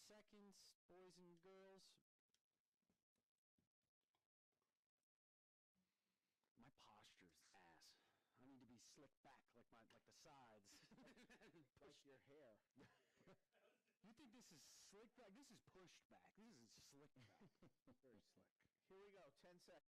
seconds, boys and girls. My posture's ass. I need to be slicked back like the sides. Push your hair. You think this is slick back? This is pushed back. This is slick back. Very slick. Here we go. 10 seconds.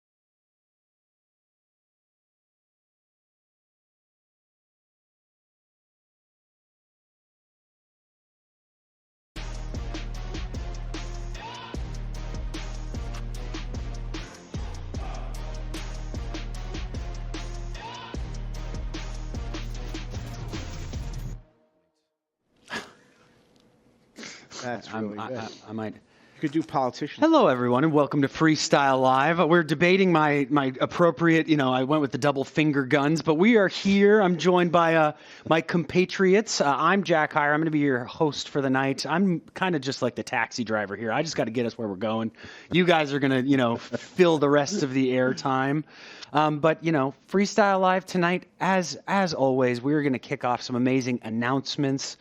That's really good. I might. You could do politicians. Hello, everyone, and welcome to Freestyle Live. We're debating my appropriate, I went with the double finger guns, but we are here. I'm joined by my compatriots. I'm Jack Heyer. I'm going to be your host for the night. I'm kind of just like the taxi driver here. I just got to get us where we're going. You guys are going to, fill the rest of the airtime. But, Freestyle Live tonight, as always, we're going to kick off some amazing announcements.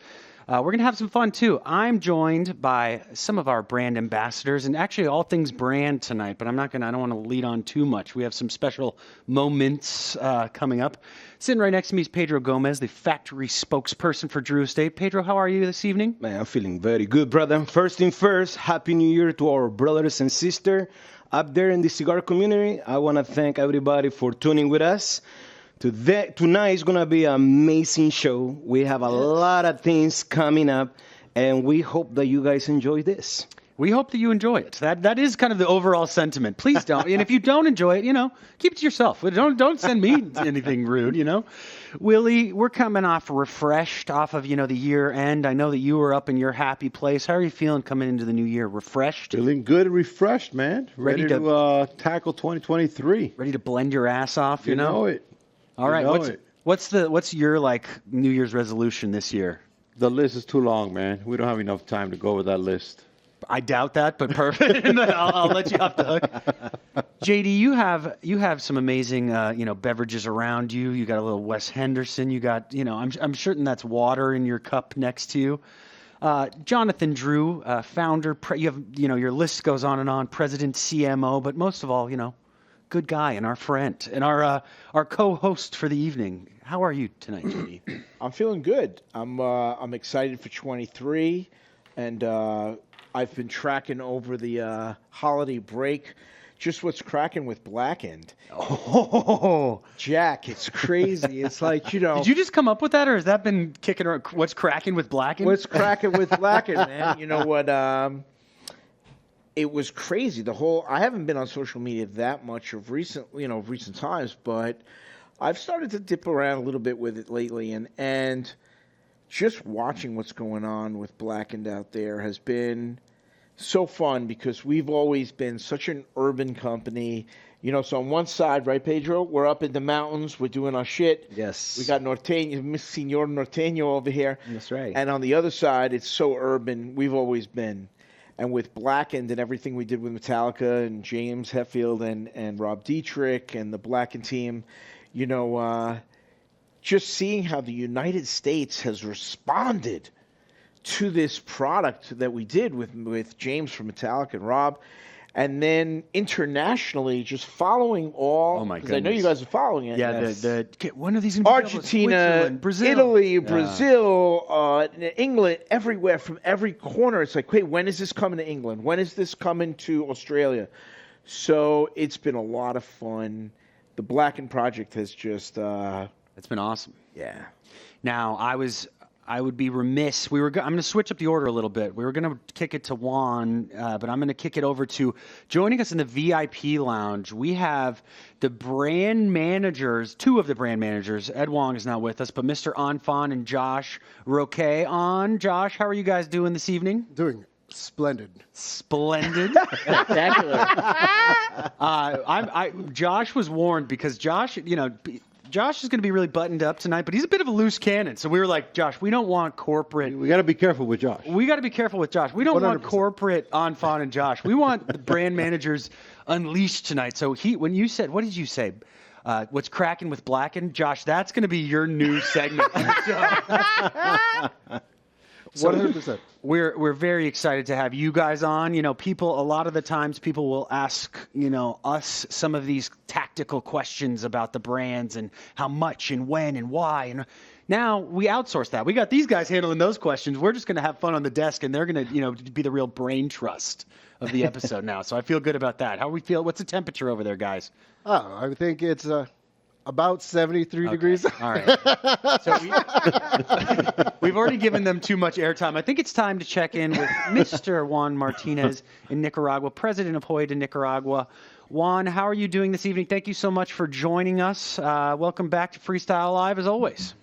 We're going to have some fun, too. I'm joined by some of our brand ambassadors, and actually all things brand tonight, but I don't want to lead on too much. We have some special moments coming up. Sitting right next to me is Pedro Gomez, the factory spokesperson for Drew Estate. Pedro, how are you this evening? Man, I'm feeling very good, brother. First thing first, Happy New Year to our brothers and sisters up there in the cigar community. I want to thank everybody for tuning with us. Tonight is going to be an amazing show. We have a lot of things coming up, and we hope that you guys enjoy this. We hope that you enjoy it. That is kind of the overall sentiment. Please don't. And if you don't enjoy it, keep it to yourself. Don't send me anything rude, Willy, we're coming off refreshed off of, the year end. I know that you were up in your happy place. How are you feeling coming into the new year? Refreshed? Feeling good, refreshed, man. Ready to tackle 2023. Ready to blend your ass off, You know it. All right. What's your New Year's resolution this year? The list is too long, man. We don't have enough time to go over that list. I doubt that, but perfect. I'll let you off the hook. JD, you have some amazing beverages around you. You got a little Wes Henderson. You got I'm certain that's water in your cup next to you. Jonathan Drew, founder. You have your list goes on and on. President, CMO, but most of all, good guy and our friend and our co-host for the evening. How are you tonight, JD? I'm feeling good. I'm excited for 23, and I've been tracking over the holiday break. Just what's cracking with Blackened. Oh, Jack, it's crazy. It's like, Did you just come up with that, or has that been kicking around? What's cracking with Blackened? What's cracking with Blackened, man? You know what? It was crazy. I haven't been on social media that much of recent times, but I've started to dip around a little bit with it lately, and just watching what's going on with Blackened out there has been so fun because we've always been such an urban company. So on one side, right, Pedro, we're up in the mountains, we're doing our shit. Yes. We got Norteño, Senor Norteño over here. That's right. And on the other side, it's so urban. We've always been. And with Blackened and everything we did with Metallica and James Hetfield and Rob Dietrich and the Blackened team, just seeing how the United States has responded to this product that we did with James from Metallica and Rob, and then internationally just following all. Oh my goodness! I know you guys are following it. Yeah, yes. When are these in Argentina, Brazil, Italy, Brazil, England, everywhere from every corner. It's like, wait, when is this coming to England? When is this coming to Australia? So it's been a lot of fun. The Blackened project has just. It's been awesome. Yeah. Now I would be remiss. I'm going to switch up the order a little bit. We were going to kick it to Juan, but I'm going to kick it over to joining us in the VIP lounge. We have the brand managers, two of the brand managers. Ed Wong is not with us, but Mr. Anfon and Josh Roque on. Josh, how are you guys doing this evening? Doing splendid. Splendid. Spectacular. Josh was warned because Josh, Josh is going to be really buttoned up tonight, but he's a bit of a loose cannon. So we were like, Josh, we don't want corporate. We got to be careful with Josh. We got to be careful with Josh. We don't 100%. want corporate Anfon and Josh. We want the brand managers unleashed tonight. So when you said, what did you say? What's cracking with Blackened? Josh, that's going to be your new segment. 100%. We're very excited to have you guys on. You know, people a lot of the times people will ask, you know, us some of these tactical questions about the brands and how much and when and why. And now we outsource that. We got these guys handling those questions. We're just going to have fun on the desk, and they're going to, you know, be the real brain trust of the episode now. So I feel good about that. How we feel? What's the temperature over there, guys? Oh, I think it's about 73 degrees. All right. So we've already given them too much airtime. I think it's time to check in with Mr. Juan Martinez in Nicaragua, president of Joya de Nicaragua. Juan, how are you doing this evening? Thank you so much for joining us. Welcome back to Freestyle Live, as always.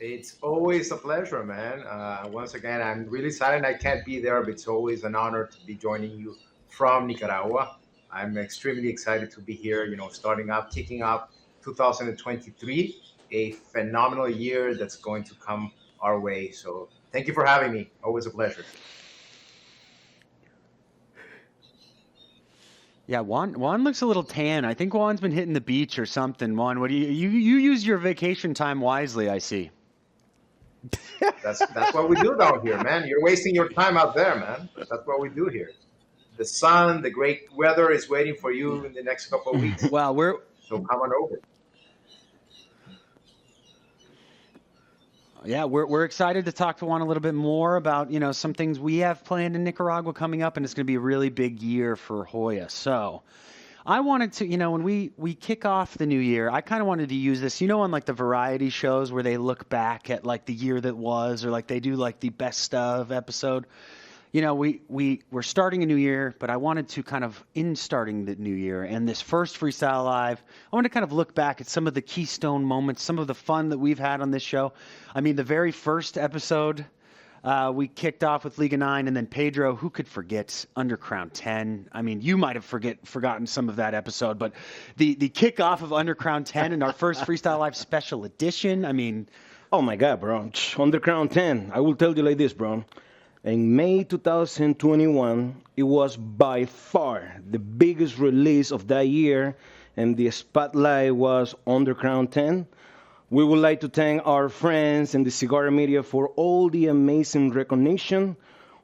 It's always a pleasure, man. Once again, I'm really saddened I can't be there, but it's always an honor to be joining you from Nicaragua. I'm extremely excited to be here, you know, kicking off 2023, a phenomenal year that's going to come our way. So thank you for having me. Always a pleasure. Yeah, Juan looks a little tan. I think Juan's been hitting the beach or something. Juan, what do you use your vacation time wisely, I see. That's what we do down here, man. You're wasting your time out there, man. That's what we do here. The sun, the great weather is waiting for you in the next couple of weeks. Well, So come on over. Yeah, we're excited to talk to Juan a little bit more about, you know, some things we have planned in Nicaragua coming up, and it's going to be a really big year for Joya. So I wanted to, you know, when we kick off the new year, I kind of wanted to use this, you know, on like the variety shows where they look back at like the year that was, or like they do like the best of episode. You know, we're starting a new year, but I wanted to kind of, in starting the new year and this first Freestyle Live, I want to kind of look back at some of the keystone moments, some of the fun that we've had on this show. I mean, the very first episode, we kicked off with Liga 9, and then Pedro, who could forget Undercrown 10? I mean, you might have forgotten some of that episode, but the kickoff of Undercrown 10 and our first Freestyle Live special edition, I mean... Oh, my God, bro. Undercrown 10. I will tell you like this, bro. In May 2021, it was by far the biggest release of that year, and the spotlight was Undercrown 10. We would like to thank our friends in the cigar media for all the amazing recognition,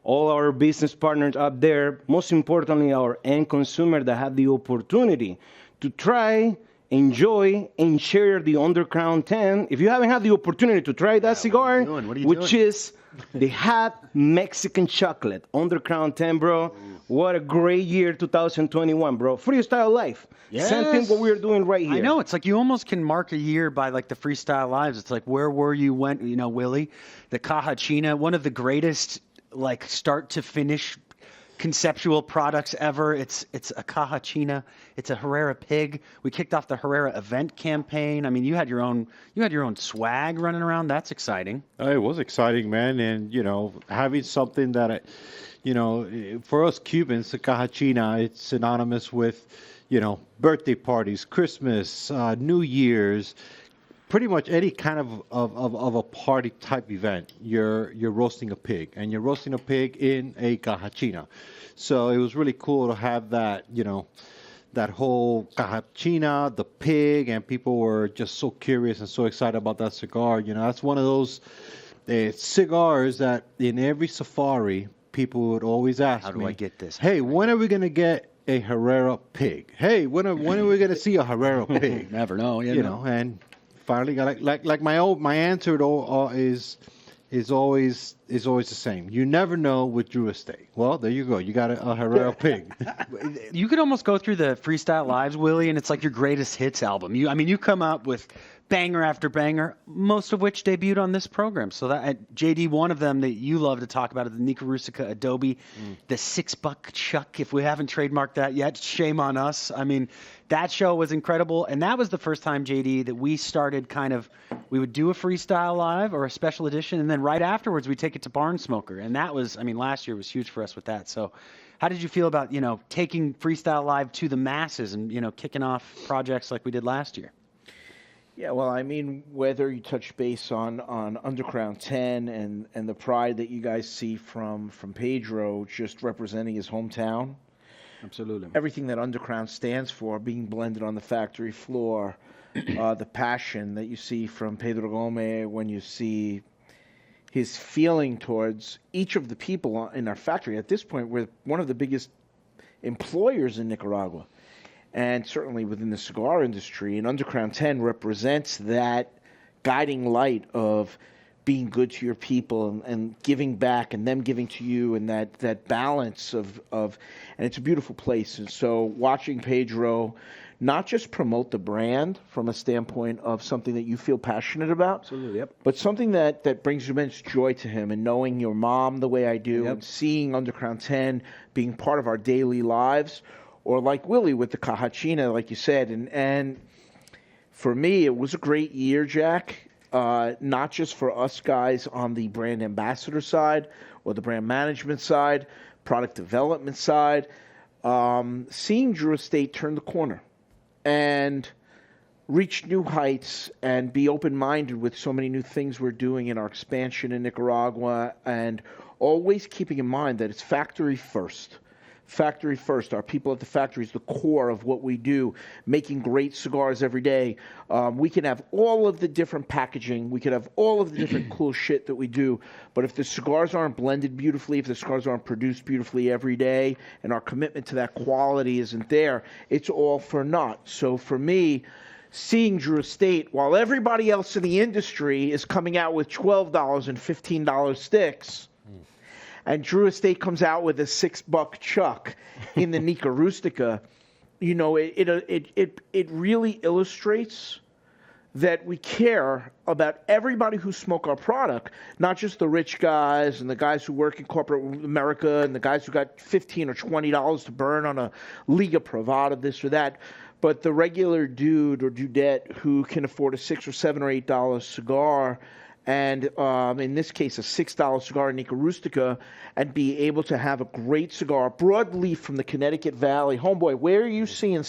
all our business partners up there, most importantly, our end consumer that had the opportunity to try, enjoy, and share the Undercrown 10. If you haven't had the opportunity to try that cigar, which is the hot Mexican chocolate, Undercrown 10, bro. What a great year, 2021, bro. Freestyle Life. Yes. Same thing what we're doing right here. I know. It's like you almost can mark a year by like the Freestyle Lives. It's like, where were you when, you know, Willy? The Caja China, one of the greatest like start to finish conceptual products ever. It's a Caja China. It's a Herrera pig. We kicked off the Herrera event campaign. I mean, you had your own swag running around. That's exciting. It was exciting, man. And, you know, having something that, you know, for us Cubans, the Caja China, it's synonymous with, you know, birthday parties, Christmas, New Year's, pretty much any kind of a party type event. You're roasting a pig, and you're roasting a pig in a Caja China. So it was really cool to have that, you know, that whole Caja China, the pig, and people were just so curious and so excited about that cigar. You know, that's one of those cigars that in every safari, people would always ask me, how do I get this? Hey, when are we going to get a Herrera pig? Hey, when are we going to see a Herrera pig? Never know. You know, and finally got like my answer is always the same. You never know with Drew Estate. Well, there you go. You got a Herrera pig. You could almost go through the Freestyle Lives, Willy, and it's like your greatest hits album. You come up with banger after banger, most of which debuted on this program. So that JD, one of them that you love to talk about is the Nicaragua Adobe, the $6 Chuck. If we haven't trademarked that yet, shame on us. I mean, that show was incredible, and that was the first time, JD, that we started we would do a Freestyle Live or a special edition, and then right afterwards we take it to Barn Smoker, and that was, I mean, last year was huge for us with that. So how did you feel about, you know, taking Freestyle Live to the masses and, you know, kicking off projects like we did last year? Yeah, well, I mean, whether you touch base on Undercrown 10 and the pride that you guys see from Pedro just representing his hometown. Absolutely. Everything that Undercrown stands for, being blended on the factory floor, the passion that you see from Pedro Gomez when you see his feeling towards each of the people in our factory. At this point, we're one of the biggest employers in Nicaragua, and certainly within the cigar industry. And Underground 10 represents that guiding light of being good to your people and giving back and them giving to you, and that balance of and it's a beautiful place. And so watching Pedro not just promote the brand from a standpoint of something that you feel passionate about, Absolutely, yep. but something that brings immense joy to him, and knowing your mom the way I do, and seeing Underground 10 being part of our daily lives, or like Willy with the Cajachina, like you said. And for me, it was a great year, Jack, not just for us guys on the brand ambassador side or the brand management side, product development side, seeing Drew Estate turn the corner and reach new heights and be open-minded with so many new things we're doing in our expansion in Nicaragua, and always keeping in mind that it's factory first. Factory first. Our people at the factory is the core of what we do, making great cigars every day. We can have all of the different packaging. We could have all of the different cool shit that we do. But if the cigars aren't blended beautifully, if the cigars aren't produced beautifully every day, and our commitment to that quality isn't there, it's all for naught. So for me, seeing Drew Estate, while everybody else in the industry is coming out with $12 and $15 sticks, and Drew Estate comes out with a $6 chuck in the Nica Rustica, you know, it really illustrates that we care about everybody who smoke our product, not just the rich guys and the guys who work in corporate America and the guys who got $15 or $20 to burn on a Liga Privada, this or that, but the regular dude or dudette who can afford a $6 or $7 or $8 cigar, and in this case, a $6 cigar in Nica Rustica, and be able to have a great cigar, broadleaf from the Connecticut Valley. Homeboy, where are you seeing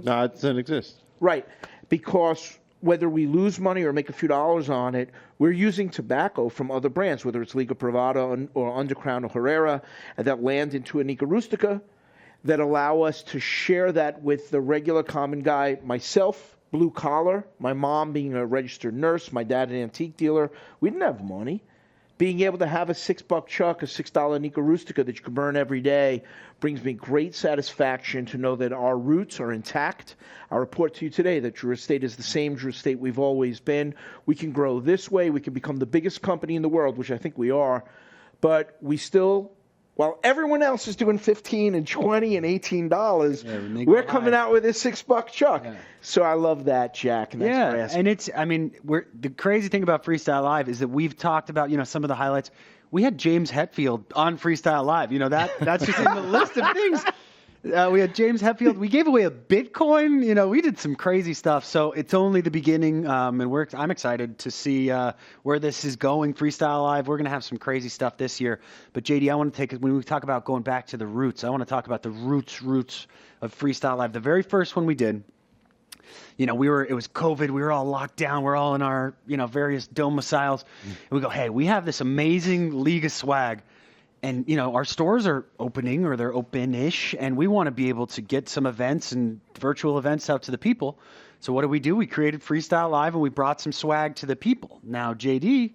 No, it doesn't exist. Right, because whether we lose money or make a few dollars on it, we're using tobacco from other brands, whether it's Liga Privada or Undercrown or Herrera, and that land into a Nica Rustica, that allow us to share that with the regular common guy, myself, blue collar, my mom being a registered nurse, my dad an antique dealer. We didn't have money. Being able to have a $6 chuck, a $6 Nica Rustica that you can burn every day, brings me great satisfaction to know that our roots are intact. I report to you today that Drew Estate is the same Drew Estate we've always been. We can grow this way. We can become the biggest company in the world, which I think we are. But we still, while everyone else is doing $15 and $20 and $18, we're coming out with a $6 chuck. Yeah. So I love that, Jack. And that's and it's, I mean, the crazy thing about Freestyle Live is that we've talked about, you know, some of the highlights. We had James Hetfield on Freestyle Live. You know, that's just in the list of things. We had James Hetfield. We gave away a Bitcoin. You know, we did some crazy stuff. So it's only the beginning, and I'm excited to see where this is going. Freestyle Live, we're going to have some crazy stuff this year. But JD, I want to take it when we talk about going back to the roots. I want to talk about the roots of Freestyle Live. The very first one we did. You know, it was COVID. We were all locked down. We're all in our, you know, various domiciles. And we go, hey, we have this amazing Liga swag. And, you know, our stores are opening, or they're open-ish, and we want to be able to get some events and virtual events out to the people. So what do? We created Freestyle Live, and we brought some swag to the people. Now, JD,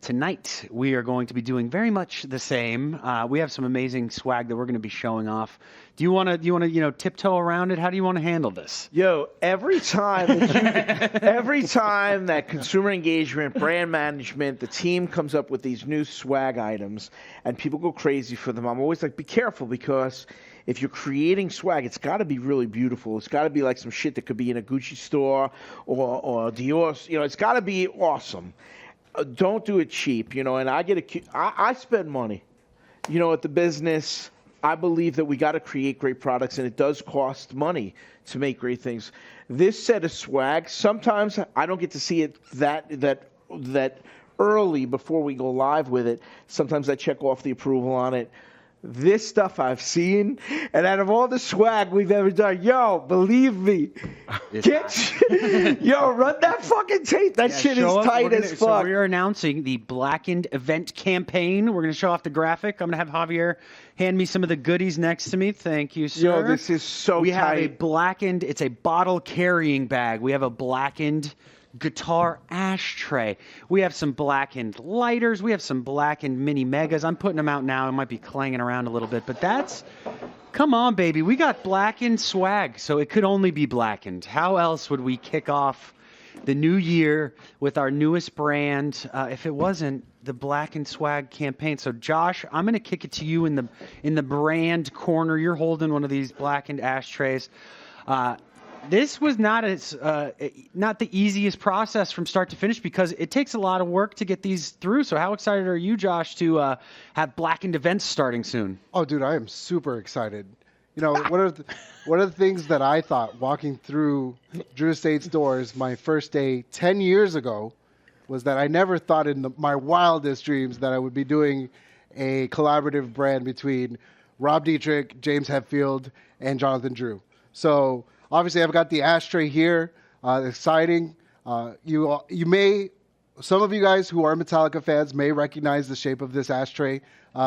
tonight we are going to be doing very much the same. We have some amazing swag that we're going to be showing off. Do you want to, you know, tiptoe around it? How do you want to handle this? Yo, every time that consumer engagement, brand management, the team comes up with these new swag items and people go crazy for them, I'm always like, be careful, because if you're creating swag, it's got to be really beautiful. It's got to be like some shit that could be in a Gucci store or Dior. You know, it's got to be awesome. Don't do it cheap, you know, and I spend money, you know, at the business. I believe that we got to create great products, and it does cost money to make great things. This set of swag, sometimes I don't get to see it that early before we go live with it. Sometimes I check off the approval on it. This stuff I've seen, and out of all the swag we've ever done, yo, believe me, run that fucking tape. That shit is tight as fuck. So we're announcing the Blackened event campaign. We're going to show off the graphic. I'm going to have Javier hand me some of the goodies next to me. Thank you, sir. Yo, this is so tight. We have a Blackened, it's a bottle carrying bag. We have a Blackened guitar ashtray. We have some Blackened lighters. We have some Blackened mini megas. I'm putting them out now. It might be clanging around a little bit, but come on, baby. We got Blackened swag, so it could only be Blackened. How else would we kick off the new year with our newest brand if it wasn't the Blackened swag campaign? So, Josh, I'm going to kick it to you in the brand corner. You're holding one of these Blackened ashtrays. This was not the easiest process from start to finish because it takes a lot of work to get these through. So how excited are you, Josh, to have Blackened events starting soon? Oh, dude, I am super excited. You know, one of the things that I thought walking through Drew Estate's doors my first day 10 years ago was that I never thought in my wildest dreams that I would be doing a collaborative brand between Rob Dietrich, James Hetfield, and Jonathan Drew. So obviously, I've got the ashtray here. Exciting. Some of you guys who are Metallica fans may recognize the shape of this ashtray,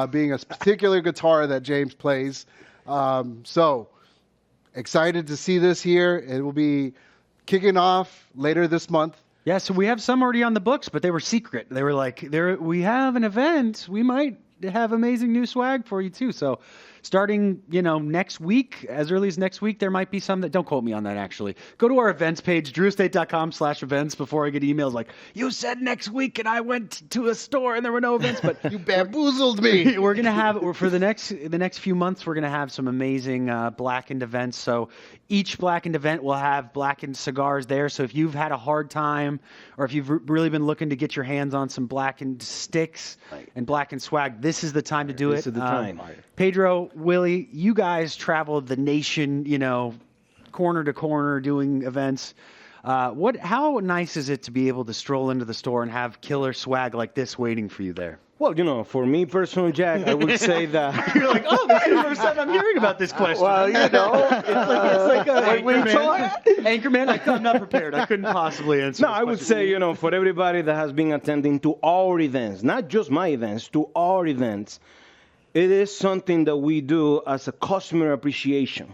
being a particular guitar that James plays. So excited to see this here. It will be kicking off later this month. Yeah, so we have some already on the books, but they were secret. They were like, we have an event. We might have amazing new swag for you too. So starting, next week, as early as next week, there might be some that, don't quote me on that actually. Go to our events page, drewestate.com/events before I get emails like, you said next week and I went to a store and there were no events, but You bamboozled me. we're going to have, for the next few months, we're going to have some amazing Blackened events. So each Blackened event will have Blackened cigars there. So if you've had a hard time or if you've really been looking to get your hands on some Blackened sticks and Blackened swag, this is the time to do it. This is the time. Pedro, Willy, you guys traveled the nation, corner to corner doing events. How nice is it to be able to stroll into the store and have killer swag like this waiting for you there? Well, for me personally, Jack, I would say that. You're like, oh, this is the first time I'm hearing about this question. Well, it's like Anchorman. I'm not prepared. I couldn't possibly answer. No, I would say, for everybody that has been attending to our events, not just my events, to our events, it is something that we do as a customer appreciation.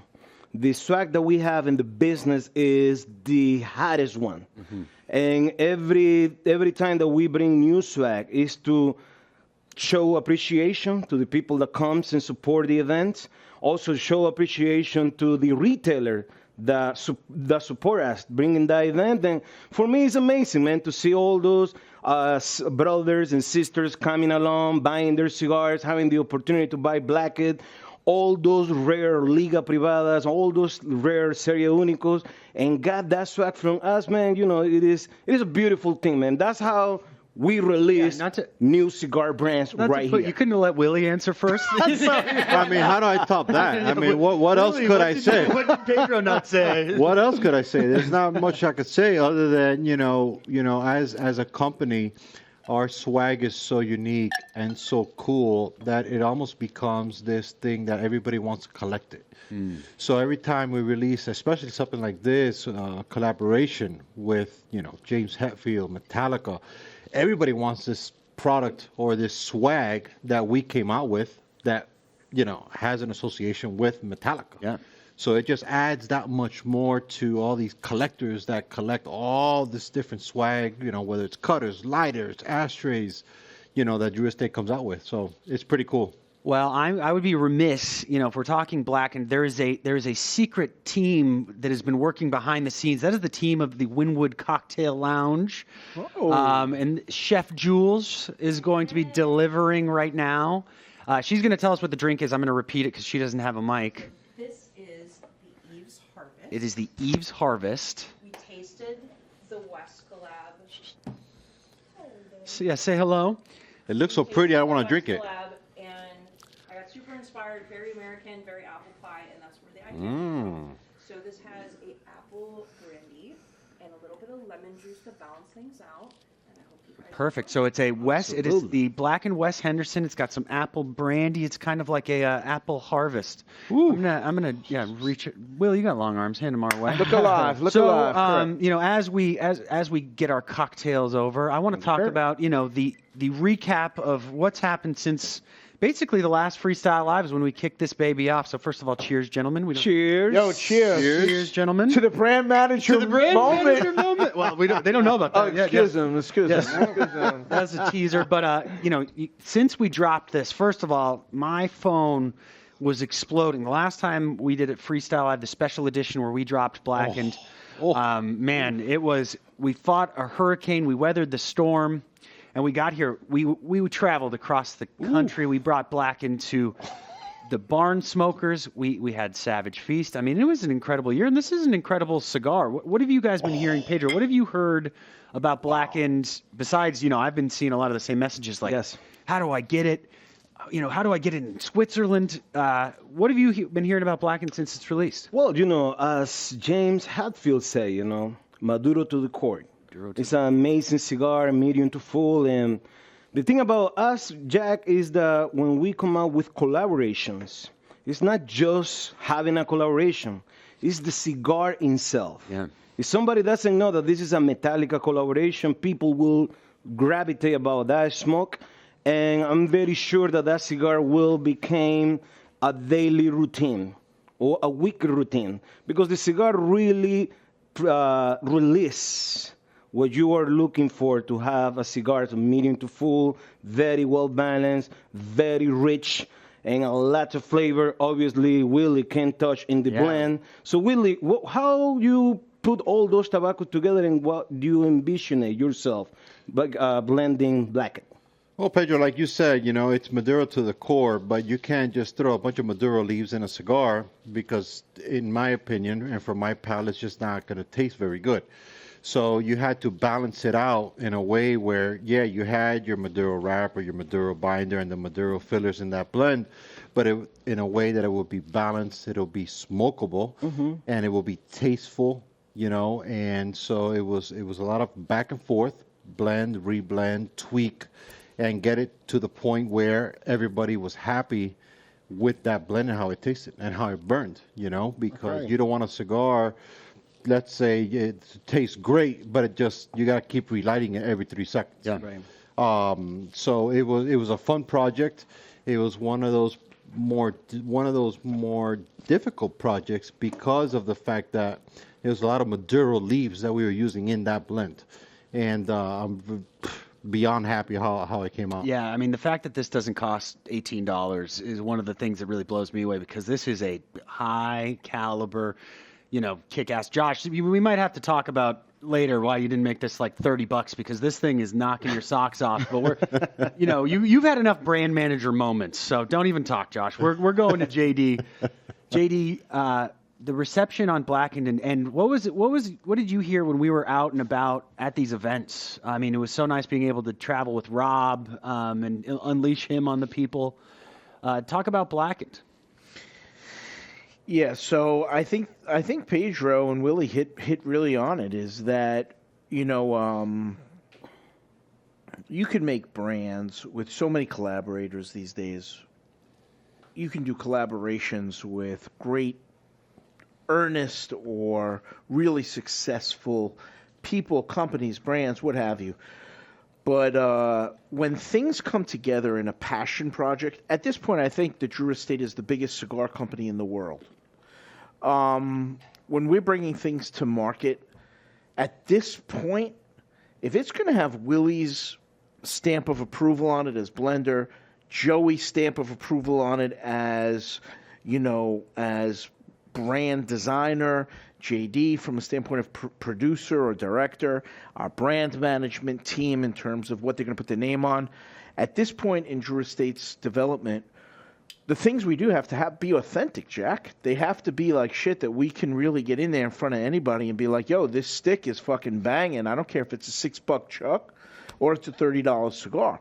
The swag that we have in the business is the hottest one. Mm-hmm. And every time that we bring new swag is to show appreciation to the people that comes and support the events. Also show appreciation to the retailer that support us bringing that event. And for me, it's amazing, man, to see all those brothers and sisters coming along, buying their cigars, having the opportunity to buy Blackened, all those rare Liga Privadas, all those rare Serie Únicos, and got that swag from us, man. It is a beautiful thing, man. That's how we release new cigar brands right here. You couldn't have let Willy answer first. I mean, how do I top that? I mean, what else could I say? What did Pedro not say? What else could I say? There's not much I could say other than, as a company, our swag is so unique and so cool that it almost becomes this thing that everybody wants to collect it. So every time we release, especially something like this, collaboration with, James Hetfield, Metallica, everybody wants this product or this swag that we came out with that, has an association with Metallica. Yeah. So it just adds that much more to all these collectors that collect all this different swag, whether it's cutters, lighters, ashtrays, that Drew Estate comes out with. So it's pretty cool. Well, I would be remiss, if we're talking Blackened, there is a secret team that has been working behind the scenes. That is the team of the Wynwood Cocktail Lounge. And Chef Jules is going to be delivering right now. She's going to tell us what the drink is. I'm going to repeat it because she doesn't have a mic. This is the Eve's Harvest. It is the Eve's Harvest. We tasted the West Collab. So, yeah, say hello. It looks so pretty, I want to drink it. And I got super inspired, very American, very apple pie, and that's where the idea came from. So this has a apple brandy and a little bit of lemon juice to balance things out. And I hope you guys Perfect. So it's a West. It is the Blackened West Henderson. It's got some apple brandy. It's kind of like a apple harvest. Ooh. I'm gonna reach it. Will, you got long arms. Hand them our way. Look alive. Look So alive. as we get our cocktails over, I want to talk about the recap of what's happened since basically the last Freestyle Live is when we kicked this baby off. So first of all, cheers, gentlemen. We don't- Cheers. Yo, cheers. Cheers, gentlemen. To the brand manager To the brand moment. manager moment. Well, they don't know about that. Oh, excuse them. Excuse them. That's a teaser. But, since we dropped this, first of all, my phone was exploding. The last time we did it Freestyle Live, the special edition where we dropped Blackened, man, we fought a hurricane. We weathered the storm. And we got here. We traveled across the country. We brought Blackened to the Barn Smokers. We had Savage Feast. I mean, it was an incredible year. And this is an incredible cigar. What have you guys been hearing, Pedro? What have you heard about Blackened? Besides, I've been seeing a lot of the same messages like, Yes. how do I get it? How do I get it in Switzerland? What have you been hearing about Blackened since it's released? Well, as James Hatfield say, Maduro to the core. It's an amazing cigar, medium to full. And the thing about us, Jack, is that when we come out with collaborations, it's not just having a collaboration. It's the cigar itself. Yeah. If somebody doesn't know that this is a Metallica collaboration, people will gravitate about that smoke. And I'm very sure that cigar will become a daily routine or a weekly routine because the cigar really release what you are looking for to have a cigar from medium to full, very well balanced, very rich, and a lot of flavor. Obviously, Willy can't touch in the blend. So, Willy, how you put all those tobaccos together and what do you envision yourself blending Blackened? Well, Pedro, like you said, it's Maduro to the core, but you can't just throw a bunch of Maduro leaves in a cigar because, in my opinion, and for my palate, it's just not going to taste very good. So you had to balance it out in a way where, you had your Maduro wrap or your Maduro binder and the Maduro fillers in that blend, but in a way that it will be balanced, it'll be smokable, and it will be tasteful, and so it was a lot of back and forth, blend, reblend, tweak, and get it to the point where everybody was happy with that blend and how it tasted and how it burned, because you don't want a cigar, let's say it tastes great, but you got to keep relighting it every 3 seconds. Yeah. Right. So it was a fun project. It was one of those more difficult projects because of the fact that there was a lot of Maduro leaves that we were using in that blend, and I'm beyond happy how it came out. Yeah, I mean, the fact that this doesn't cost $18 is one of the things that really blows me away because this is a high caliber, kick-ass. Josh, we might have to talk about later why you didn't make this like $30 because this thing is knocking your socks off. But we're, you've had enough brand manager moments, so don't even talk, Josh. We're going to JD. JD, the reception on Blackened and what did you hear when we were out and about at these events? I mean, it was so nice being able to travel with Rob and unleash him on the people. Talk about Blackened. Yeah, so I think Pedro and Willy hit really on it. Is that you can make brands with so many collaborators these days. You can do collaborations with great, earnest, or really successful people, companies, brands, what have you. But when things come together in a passion project, at this point, I think that Drew Estate is the biggest cigar company in the world. When we're bringing things to market, at this point, if it's going to have Willy's stamp of approval on it as blender, Joey's stamp of approval on it as, as brand designer, JD from a standpoint of producer or director, our brand management team in terms of what they're going to put their name on. At this point in Drew Estate's development, the things we do have to be authentic, Jack. They have to be like shit that we can really get in there in front of anybody and be like, yo, this stick is fucking banging. I don't care if it's a $6 chuck or it's a $30 cigar.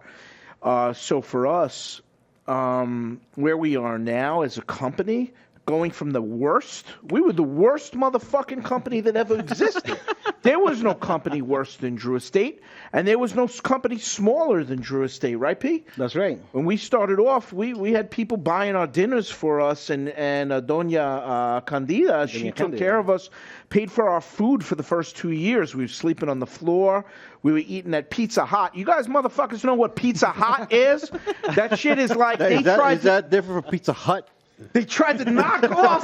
So for us, where we are now as a company, going from the worst. We were the worst motherfucking company that ever existed. There was no company worse than Drew Estate, and there was no company smaller than Drew Estate, right, P? That's right. When we started off, we had people buying our dinners for us, and Doña Candida, she took care of us, paid for our food for the first 2 years. We were sleeping on the floor. We were eating at Pizza Hut. You guys motherfuckers know what Pizza Hut is? That shit is like, Is that different from Pizza Hut? they tried to knock off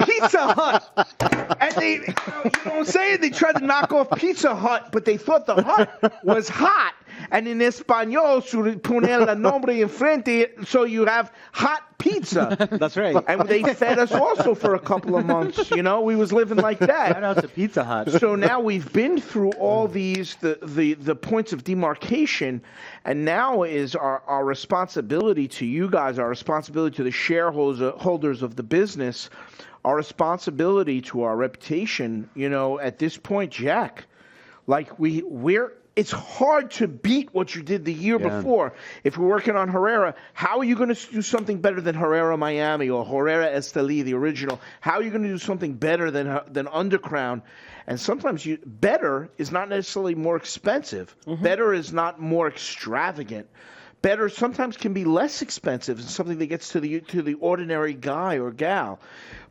Pizza Hut. And they, you know what I'm saying? They tried to knock off Pizza Hut, but they thought the hut was hot. And in español, poner el nombre enfrente, so you have hot pizza. That's right. And they fed us also for a couple of months, you know? We was living like that. Shout out to Pizza Hut. So now we've been through all these, the points of demarcation, and now is our responsibility to you guys, our responsibility to the shareholders of the business, our responsibility to our reputation, you know, at this point, Jack, like it's hard to beat what you did the year before. If we're working on Herrera, how are you going to do something better than Herrera Miami or Herrera Esteli, the original? How are you going to do something better than Undercrown? And sometimes better is not necessarily more expensive. Better is not more extravagant. Better sometimes can be less expensive and something that gets to the ordinary guy or gal.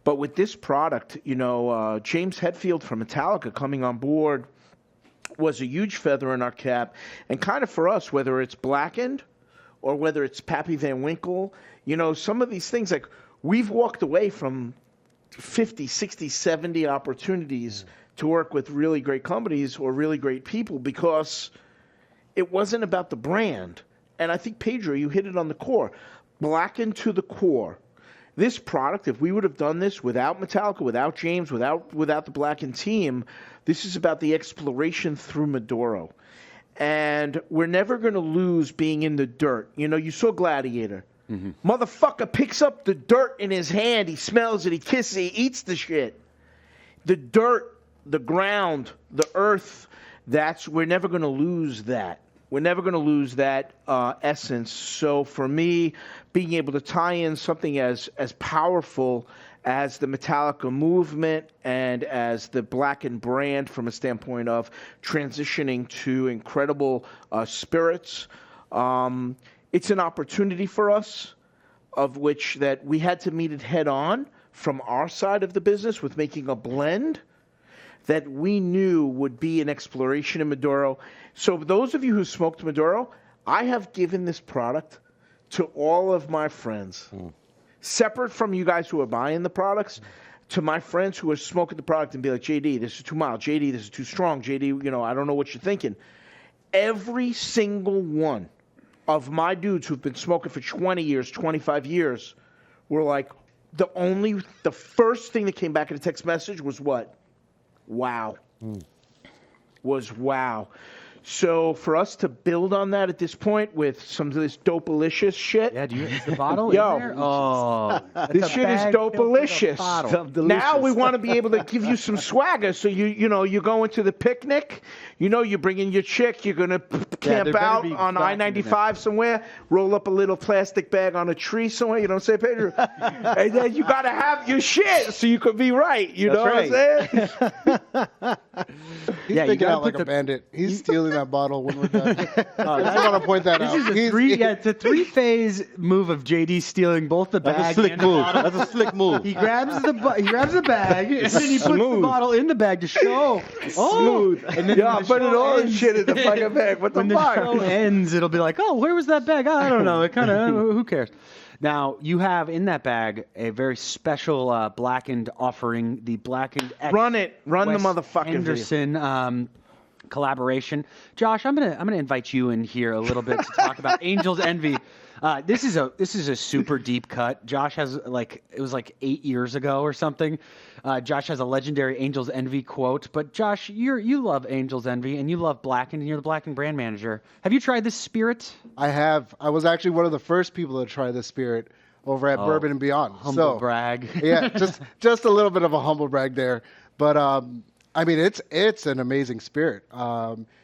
But with this product, you know, James Hetfield from Metallica coming on board was a huge feather in our cap. And kind of for us, whether it's Blackened or whether it's Pappy Van Winkle, you know, some of these things, like we've walked away from 50, 60, 70 opportunities to work with really great companies or really great people because it wasn't about the brand. And I think, Pedro, you hit it on the core. Blackened to the core. This product, if we would have done this without Metallica, without James, without the Blackened team, this is about the exploration through Maduro. And we're never going to lose being in the dirt. You know, you saw Gladiator. Motherfucker picks up the dirt in his hand. He smells it. He kisses it. He eats the shit. The dirt, the ground, the earth, we're never going to lose that. We're never going to lose that essence. So for me, being able to tie in something as powerful as the Metallica movement and as the Blackened brand from a standpoint of transitioning to incredible spirits, it's an opportunity for us of which that we had to meet it head on from our side of the business with making a blend that we knew would be an exploration in Maduro. So those of you who smoked Maduro, I have given this product to all of my friends. Separate from you guys who are buying the products, to my friends who are smoking the product and be like, JD, this is too mild. JD, this is too strong. JD, you know, I don't know what you're thinking. Every single one of my dudes who've been smoking for 20 years, 25 years, were like, the first thing that came back in a text message was what? Wow. Was wow. So for us to build on that at this point with some of this dope-alicious shit. Yeah, is the bottle Yo, in there? Oh, this shit is dope-alicious. Now we want to be able to give you some swagger. So you know, you go into the picnic, you know, you bring in your chick, you're going to camp out on I-95 somewhere, roll up a little plastic bag on a tree somewhere, you know what I'm saying, Pedro? And then you got to have your shit so you could be right, you know what I'm saying? He's thinking out like a bandit. He's stealing that bottle when we're done. I want to point that out. It's a three-phase move of JD stealing both the bag That's a slick and the move. bottle. That's a slick move. He grabs the bag and then he puts the bottle in the bag to show. Smooth. And then Yeah, when the put it show all ends- shit in the fucking bag. What the when the show fuck? ends, it'll be like, oh, where was that bag? I don't know. It kind of who cares? Now you have in that bag a very special Blackened offering, the Blackened X Run the Wes motherfucking video. Anderson collaboration. Josh, I'm gonna invite you in here a little bit to talk about Angel's Envy. This is a super deep cut. Josh has it was 8 years ago or something. Josh has a legendary Angel's Envy quote. But Josh, you love Angel's Envy and you love Blackened and you're the Blackened brand manager. Have you tried this spirit? I have. I was actually one of the first people to try this spirit over at Bourbon and Beyond. Humble brag. Yeah, just a little bit of a humble brag there. But I mean, it's an amazing spirit.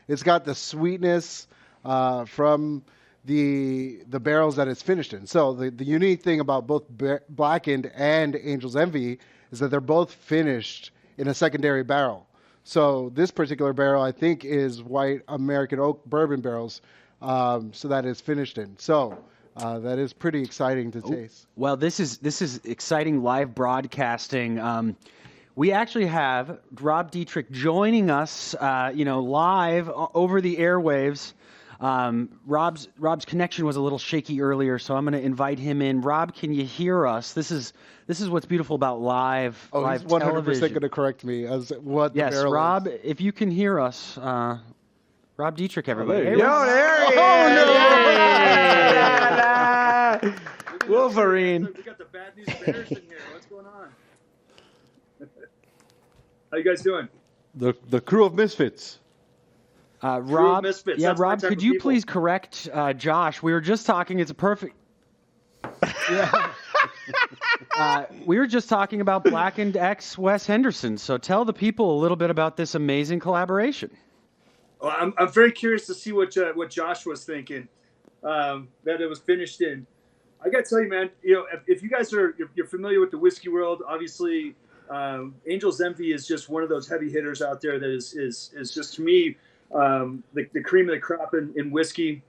It's got the sweetness from the barrels that it's finished in. So the unique thing about both Blackened and Angel's Envy is that they're both finished in a secondary barrel. So this particular barrel, I think, is white American oak bourbon barrels, so that is finished in. So that is pretty exciting to taste. Well, this is exciting live broadcasting. We actually have Rob Dietrich joining us, live over the airwaves. Rob's connection was a little shaky earlier, so I'm going to invite him in. Rob, can you hear us? This is what's beautiful about live he's 100% television. going to correct me as what the Yes, barrel Rob, is. if you can hear us, Rob Dietrich, everybody. there Hey, you Rob. Oh, no! Wolverine. We got the bad news bears in here. What's going on? How you guys doing? The crew of misfits. Rob, misfits, yeah, that's my Rob, type could of you people. please correct Josh? We were just talking. It's a perfect. Yeah. We were just talking about Blackened X Wes Henderson. So tell the people a little bit about this amazing collaboration. Well, I'm very curious to see what Josh was thinking that it was finished in. I got to tell you, man. If you guys you're familiar with the whiskey world, obviously, Angel's Envy is just one of those heavy hitters out there that is just, to me, the cream of the crop in whiskey.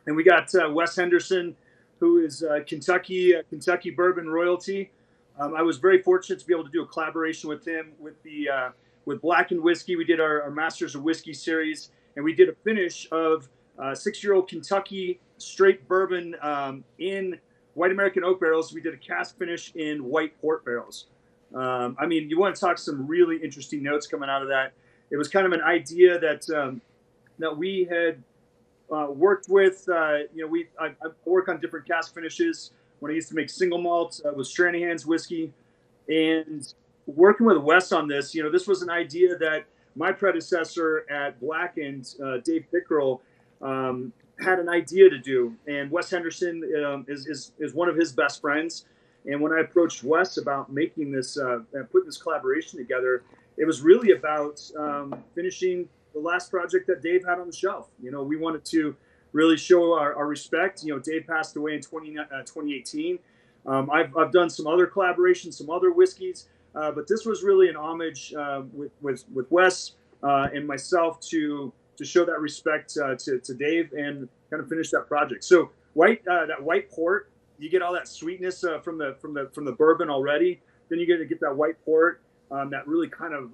And we got Wes Henderson, who is Kentucky bourbon royalty. I was very fortunate to be able to do a collaboration with him with Blackened whiskey. We did our Masters of Whiskey series, and we did a finish of 6-year-old Kentucky straight bourbon in white American oak barrels. We did a cask finish in white port barrels. You want to talk some really interesting notes coming out of that. It was kind of an idea that we had worked with. I work on different cask finishes. When I used to make single malt with Stranahan's whiskey, and working with Wes on this, this was an idea that my predecessor at Blackened, Dave Pickerel, had an idea to do. And Wes Henderson is one of his best friends. And when I approached Wes about making this, putting this collaboration together, it was really about finishing the last project that Dave had on the shelf. We wanted to really show our respect. Dave passed away in 2018. I've done some other collaborations, some other whiskeys, but this was really an homage with Wes and myself to show that respect to Dave and kind of finish that project. So that white port, you get all that sweetness from the bourbon already. Then you get that white port, that really kind of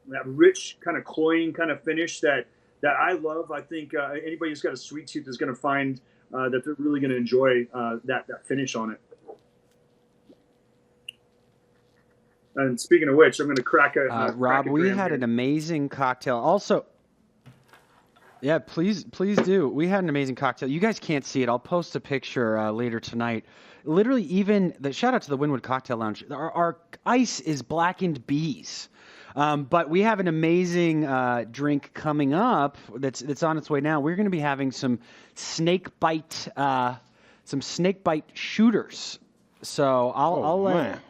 that rich kind of cloying kind of finish that I love. I think anybody who's got a sweet tooth is going to find that they're really going to enjoy that finish on it. And speaking of which, I'm going to crack a Rob, we dram had here. an amazing cocktail. Also, yeah, please do. We had an amazing cocktail. You guys can't see it. I'll post a picture later tonight. Literally, even the shout out to the Wynwood Cocktail Lounge. Our ice is Blackened Bees. But we have an amazing drink coming up that's on its way now. We're going to be having some snake bite shooters. So I'll let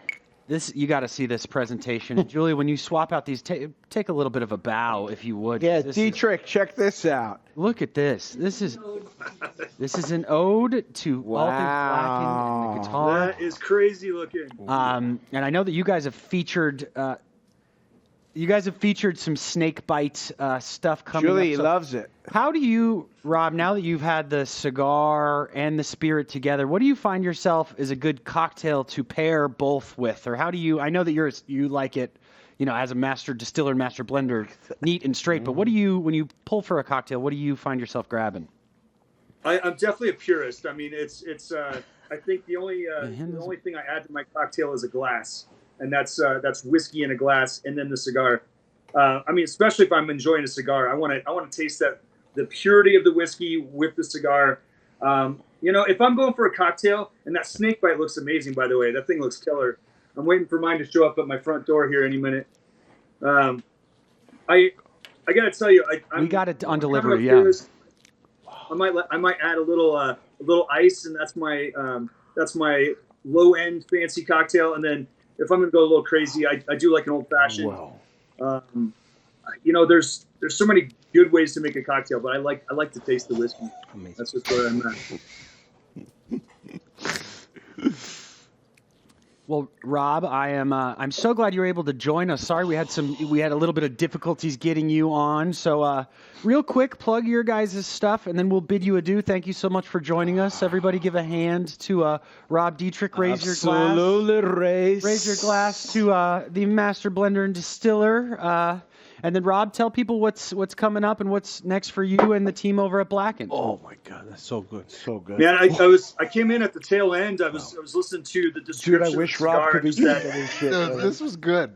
this. You got to see this presentation, Julia. When you swap out these, take a little bit of a bow, if you would. Yeah, This is- Dietrich, check this out. Look at this. This is an ode to all things Blackened and the guitar. That is crazy looking. And I know that you guys have featured. You guys have featured some snake bite stuff coming Julie up. So loves it. how do you, Rob, now that you've had the cigar and the spirit together, what do you find yourself is a good cocktail to pair both with? Or how do you, I know that you like it, as a master distiller and master blender, neat and straight, but what do you, when you pull for a cocktail, what do you find yourself grabbing? I'm definitely a purist. I mean, it's I think the only thing I add to my cocktail is a glass, and that's whiskey in a glass, and then the cigar. Especially if I'm enjoying a cigar, I want to taste the purity of the whiskey with the cigar. If I'm going for a cocktail, and that snake bite looks amazing, by the way, that thing looks killer. I'm waiting for mine to show up at my front door here any minute. I gotta tell you, We got it on kind of delivery, a yeah. purist. I might add a little ice, and that's my low end fancy cocktail. And then if I'm gonna go a little crazy, I do like an old fashioned. Wow. there's so many good ways to make a cocktail, but I like to taste the whiskey. Amazing. That's just where I'm at. Well, Rob, I'm so glad you were able to join us. Sorry we had a little bit of difficulties getting you on. So real quick, plug your guys' stuff and then we'll bid you adieu. Thank you so much for joining us. Everybody give a hand to Rob Dietrich. Raise your glass. Absolutely, Raise your glass to the master blender and distiller. And then Rob, tell people what's coming up and what's next for you and the team over at Blackened. Oh my God, that's so good. so good. Man, I came in at the tail end. I was listening to the description. Dude, I wish of the cigar Rob could be and doing just this shit. Dude, this was good.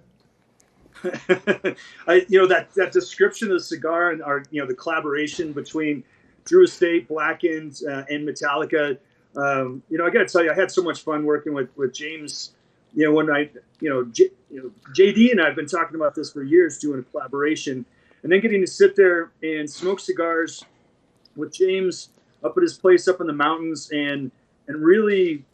that description of the cigar and the collaboration between Drew Estate, Blackened, and Metallica. I got to tell you, I had so much fun working with James. JD and I have been talking about this for years, doing a collaboration, and then getting to sit there and smoke cigars with James up at his place up in the mountains and really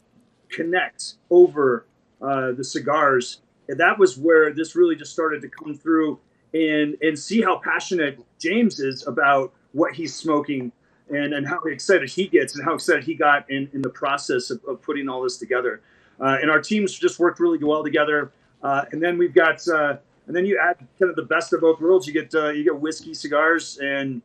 connect over the cigars. And that was where this really just started to come through and see how passionate James is about what he's smoking and how excited he gets and how excited he got in the process of putting all this together. And our teams just worked really well together. And then we've got, and then you add kind of the best of both worlds. You get whiskey cigars and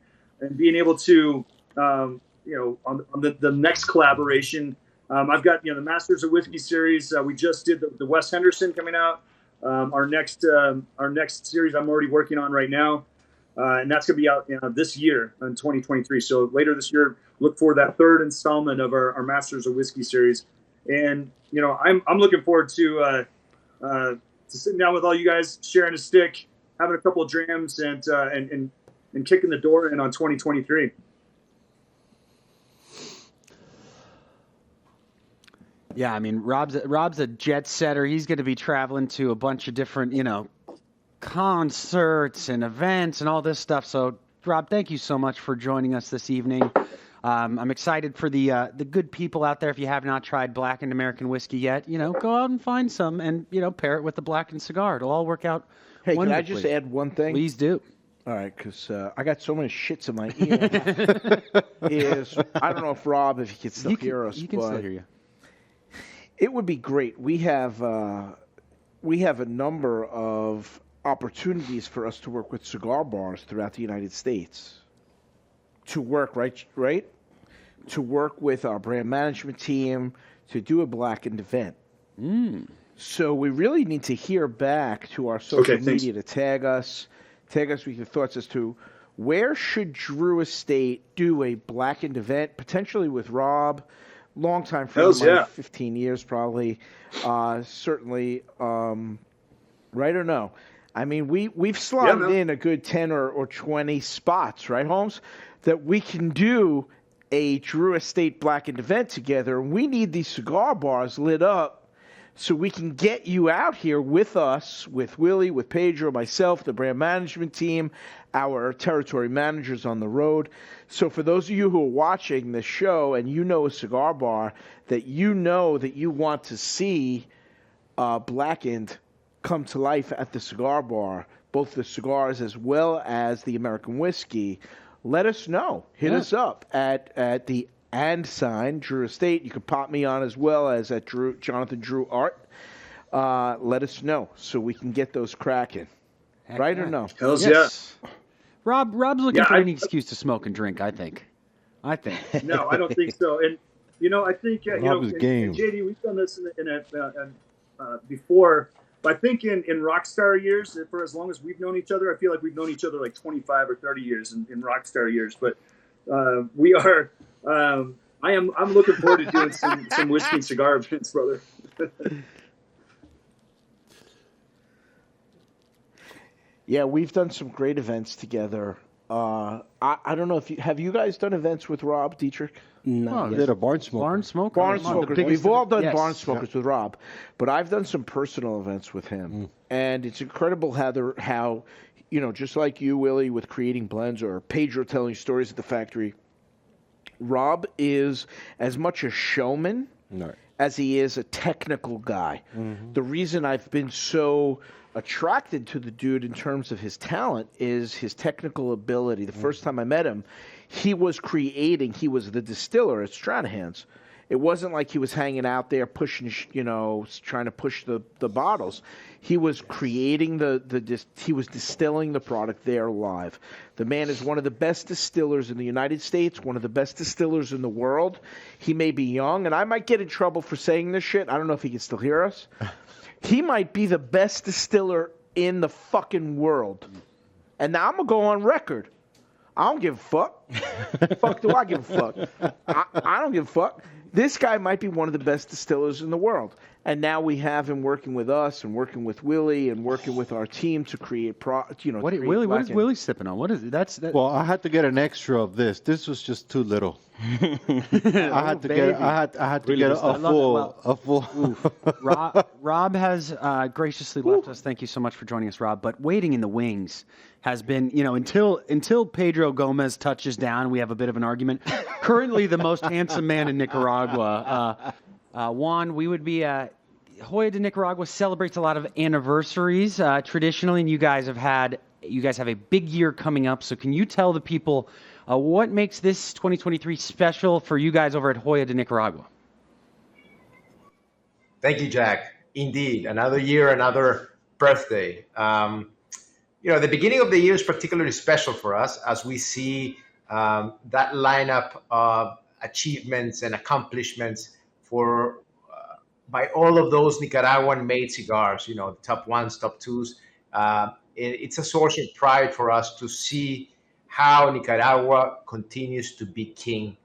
being able to, on the next collaboration, I've got, the Masters of Whiskey series. We just did the Wes Henderson coming out. Our next series I'm already working on right now. And that's going to be out this year in 2023. So later this year, look for that third installment of our Masters of Whiskey series. And, I'm looking forward to sitting down with all you guys, sharing a stick, having a couple of drams, and kicking the door in on 2023. Yeah, I mean, Rob's a jet setter. He's going to be traveling to a bunch of different, concerts and events and all this stuff. So, Rob, thank you so much for joining us this evening. I'm excited for the good people out there. If you have not tried Blackened American whiskey yet, go out and find some and pair it with the Blackened cigar. It'll all work out. Hey, can I wonderfully. just add one thing? Please do. All right, because I got so many shits in my ear. I don't know if he can still hear us. You can but still hear you. It would be great. We have a number of opportunities for us to work with cigar bars throughout the United States. To work, right? To work with our brand management team to do a Blackened event. So we really need to hear back to our social media to tag us with your thoughts as to where should Drew Estate do a Blackened event, potentially with Rob, longtime friend of mine, 15 years probably, certainly, right or no? I mean, we've slotted in a good 10 or 20 spots, right, Holmes, that we can do a Drew Estate Blackened event together. We need these cigar bars lit up so we can get you out here with us, with Willy, with Pedro, myself, the brand management team, our territory managers on the road. So for those of you who are watching this show and a cigar bar that that you want to see Blackened come to life at the cigar bar, both the cigars as well as the American whiskey, let us know. Hit us up at the and sign Drew Estate. You can pop me on as well as at Jonathan Drew Art. Let us know so we can get those cracking. Right or no? Hells yes. Yeah. Rob's looking for any excuse to smoke and drink, I think. No, I don't think so. And I think Rob is game. and JD, we've done this before. But I think in Rockstar years, for as long as we've known each other, I feel like we've known each other like 25 or 30 years in Rockstar years. But we are. I'm looking forward to doing some whiskey and cigar events, brother. Yeah, we've done some great events together. I don't know if have you guys done events with Rob Dietrich? No, Did a barn smoker. Barn smoker. Barn smokers. We've all done Yes. barn smokers with Rob, but I've done some personal events with him, and it's incredible how just like you, Willy, with creating blends, or Pedro telling stories at the factory. Rob is as much a showman as he is a technical guy. The reason I've been so attracted to the dude in terms of his talent is his technical ability. The first time I met him, he was the distiller at Stranahan's. It wasn't like he was hanging out there pushing, trying to push the bottles. He was creating he was distilling the product there live. The man is one of the best distillers in the United States, one of the best distillers in the world. He may be young, and I might get in trouble for saying this shit. I don't know if he can still hear us. He might be the best distiller in the fucking world. And now I'm going to go on record. I don't give a fuck. Fuck do I give a fuck? I don't give a fuck. This guy might be one of the best distillers in the world. And now we have him working with us and working with Willy and working with our team to create Willy, what is Willy sipping on? What is it? Well, I had to get an extra of this. This was just too little. I had to get a full. Rob has graciously left us. Thank you so much for joining us, Rob. But waiting in the wings has been, until Pedro Gomez touches down, we have a bit of an argument. Currently, the most handsome man in Nicaragua. Juan, we would be. Joya de Nicaragua celebrates a lot of anniversaries traditionally, and you guys have a big year coming up. So, can you tell the people what makes this 2023 special for you guys over at Joya de Nicaragua? Thank you, Jack. Indeed, another year, another birthday. The beginning of the year is particularly special for us as we see that lineup of achievements and accomplishments by all of those Nicaraguan-made cigars, the top ones, top twos. It's a source of pride for us to see how Nicaragua continues to be king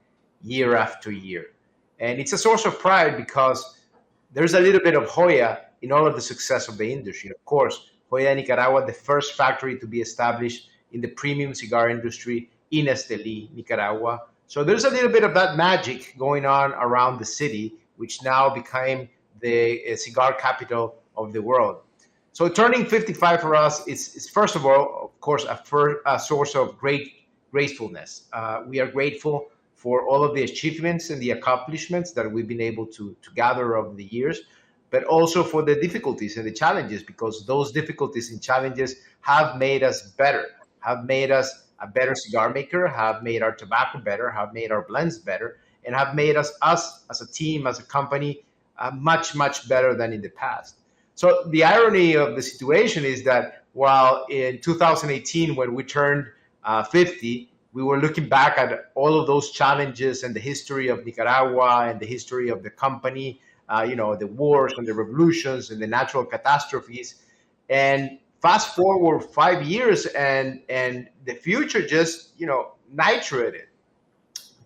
year after year. And it's a source of pride because there's a little bit of Joya in all of the success of the industry. Of course, Joya de Nicaragua, the first factory to be established in the premium cigar industry in Estelí, Nicaragua. So there's a little bit of that magic going on around the city, which now became the cigar capital of the world. So turning 55 for us is first of all, of course, a source of great gratefulness. We are grateful for all of the achievements and the accomplishments that we've been able to gather over the years, but also for the difficulties and the challenges, because those difficulties and challenges have made us better, have made us a better cigar maker, have made our tobacco better, have made our blends better, and have made us as a team, as a company, much, much better than in the past. So the irony of the situation is that while in 2018, when we turned 50, we were looking back at all of those challenges and the history of Nicaragua and the history of the company, the wars and the revolutions and the natural catastrophes. And fast forward 5 years and the future just, nitrated,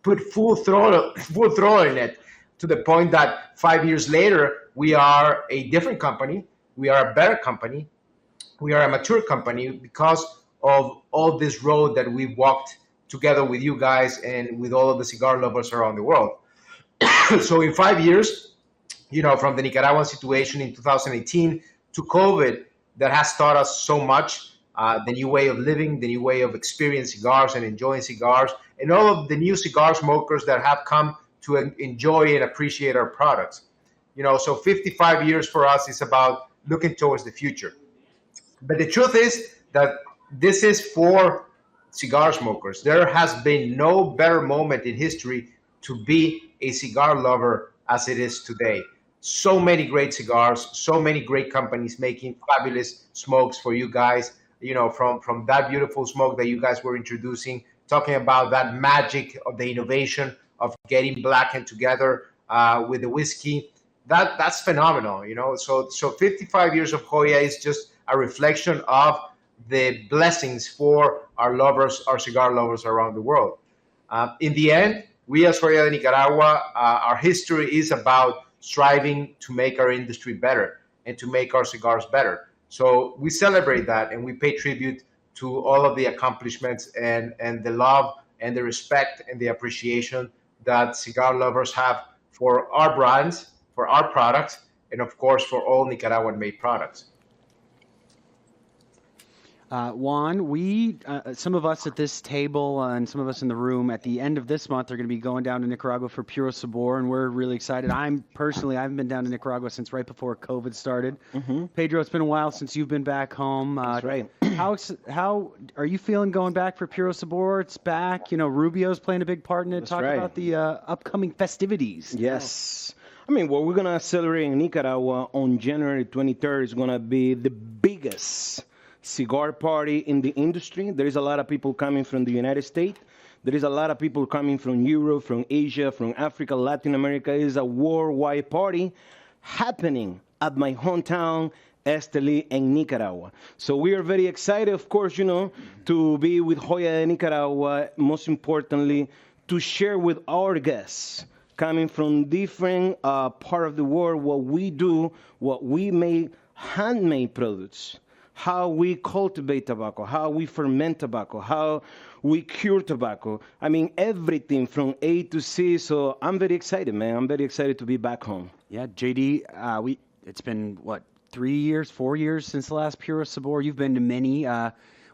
put full throttle in it, to the point that 5 years later, we are a different company. We are a better company. We are a mature company because of all this road that we walked together with you guys and with all of the cigar lovers around the world. So in 5 years, from the Nicaraguan situation in 2018 to COVID, that has taught us so much, the new way of living, the new way of experiencing cigars and enjoying cigars, and all of the new cigar smokers that have come to enjoy and appreciate our products. So 55 years for us is about looking towards the future. But the truth is that this is for cigar smokers. There has been no better moment in history to be a cigar lover as it is today. So many great cigars, so many great companies making fabulous smokes for you guys, from that beautiful smoke that you guys were introducing, talking about that magic of the innovation of getting Blackened together with the whiskey. That's phenomenal, So 55 years of Joya is just a reflection of the blessings for our lovers, our cigar lovers around the world. In the end, we as Joya de Nicaragua, our history is about striving to make our industry better and to make our cigars better. So we celebrate that and we pay tribute to all of the accomplishments and the love and the respect and the appreciation that cigar lovers have for our brands, for our products, and of course for all Nicaraguan-made products. Juan, we, some of us at this table and some of us in the room at the end of this month are going to be going down to Nicaragua for Puro Sabor, and we're really excited. I haven't been down to Nicaragua since right before COVID started. Pedro, it's been a while since you've been back home. That's right. How are you feeling going back for Puro Sabor? It's back. You know, Rubio's playing a big part in it. That's Talk right. about the upcoming festivities. Yes. I mean, what we're going to celebrate in Nicaragua on January 23rd is going to be the biggest cigar party in the industry. There is a lot of people coming from the United States. There is a lot of people coming from Europe, from Asia, from Africa, Latin America. It is a worldwide party happening at my hometown, Esteli, in Nicaragua. So we are very excited, of course, you know, to be with Joya de Nicaragua, most importantly, to share with our guests coming from different part of the world what we do, what we make, handmade products, how we cultivate tobacco, how we ferment tobacco, how we cure tobacco. I mean, everything from A to Z. So I'm very excited, man. I'm very excited to be back home. Yeah, JD, it's been, what, 3 years, 4 years since the last Puro Sabor? You've been to many.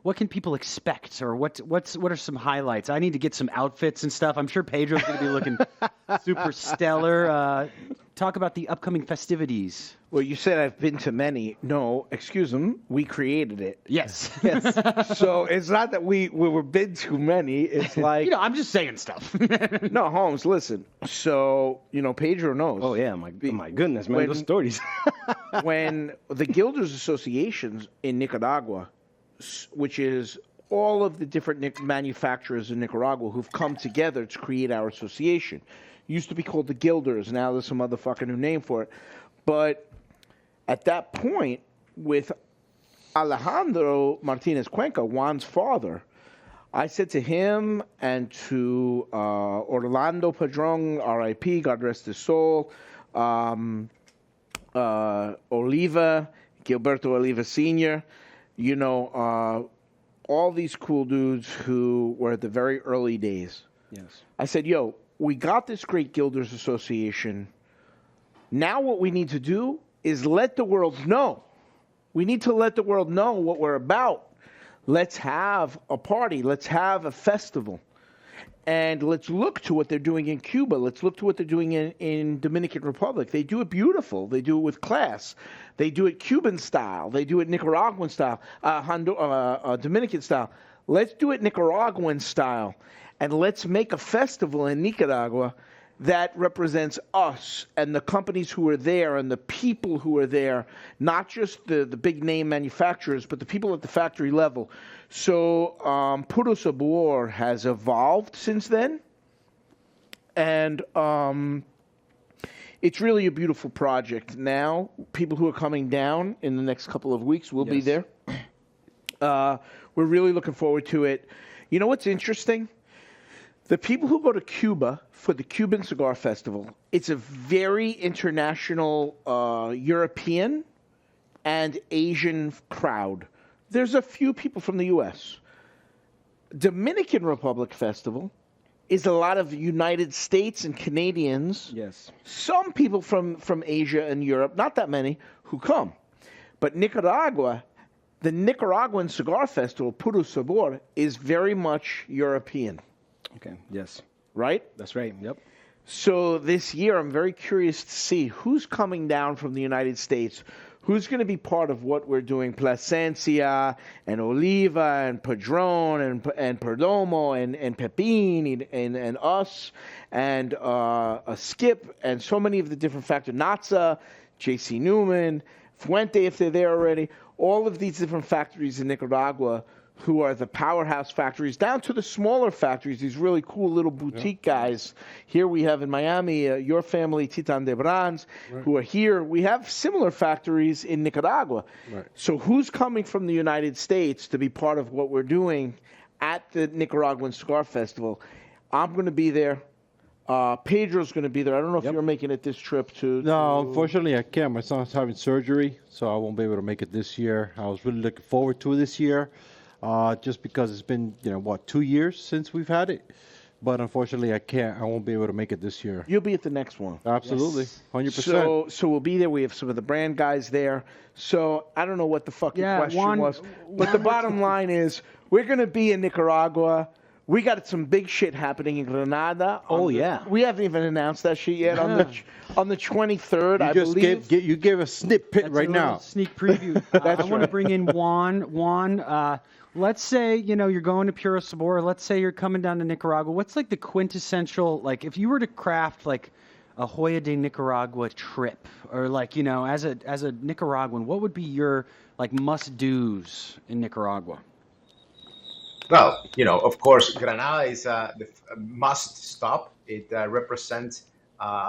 What can people expect, or what are some highlights? I need to get some outfits and stuff. I'm sure Pedro's going to be looking super stellar. Talk about the upcoming festivities. Well, you said I've been to many. No, excuse them. We created it. Yes. Yes. So it's not that we were been to many. It's like You know, I'm just saying stuff. no, Holmes. Listen. So Pedro knows. Oh, yeah, my goodness, man, When- those stories. When the Guilders Associations in Nicaragua, which is all of the different manufacturers in Nicaragua who've come together to create our association. Used to be called the Guilders. Now there's some motherfucking new name for it. But at that point, with Alejandro Martinez Cuenca, Juan's father, I said to him and to Orlando Padron, R.I.P., God rest his soul, Oliva, Gilberto Oliva Sr., you know, all these cool dudes who were at the very early days. Yes. I said, yo, we got this great Guilders Association. Now what we need to do is let the world know. We need to let the world know what we're about. Let's have a party. Let's have a festival. And let's look to what they're doing in Cuba. Let's look to what they're doing in Dominican Republic. They do it beautiful. They do it with class. They do it Cuban style. They do it Nicaraguan style, Dominican style. Let's do it Nicaraguan style. And let's make a festival in Nicaragua that represents us and the companies who are there and the people who are there, not just the big name manufacturers, but the people at the factory level. So Puro Sabor has evolved since then, and it's really a beautiful project. Now, people who are coming down in the next couple of weeks will be there. We're really looking forward to it. You know what's interesting? The people who go to Cuba for the Cuban Cigar Festival, it's a very international European and Asian crowd. There's a few people from the U.S. Dominican Republic Festival is a lot of United States and Canadians. Yes. Some people from Asia and Europe, not that many, who come. But Nicaragua, the Nicaraguan Cigar Festival, Puro Sabor, is very much European. Okay, yes. Right? That's right, yep. So this year, I'm very curious to see who's coming down from the United States, who's going to be part of what we're doing. Plasencia and Oliva and Padron and Perdomo and Pepin and us and Skip and so many of the different factories. Natsa, J.C. Newman, Fuente, if they're there already. All of these different factories in Nicaragua who are the powerhouse factories, down to the smaller factories, these really cool little boutique guys. Here we have in Miami, your family, Titan de Brands, who are here. We have similar factories in Nicaragua. Right. So who's coming from the United States to be part of what we're doing at the Nicaraguan Cigar Festival? I'm going to be there. Pedro's going to be there. I don't know if you're making it this trip to... No, unfortunately I can't. My son's having surgery, so I won't be able to make it this year. I was really looking forward to it this year. Just because it's been, 2 years since we've had it. but unfortunately, I won't be able to make it this year. You'll be at the next one. Absolutely, 100%. So we'll be there. We have some of the brand guys there. So I don't know what the fucking question was, but the bottom line is we're gonna be in Nicaragua. We got some big shit happening in Granada. We haven't even announced that shit yet. On the 23rd, I believe. You gave a snippet That's right a little now. Sneak preview. I want to bring in Juan. Juan, let's say you're going to Puro Sabor. Let's say you're coming down to Nicaragua. What's like the quintessential, like if you were to craft like a Joya de Nicaragua trip, or like as a Nicaraguan, what would be your like must dos in Nicaragua? Well, of course, Granada is the must stop. It represents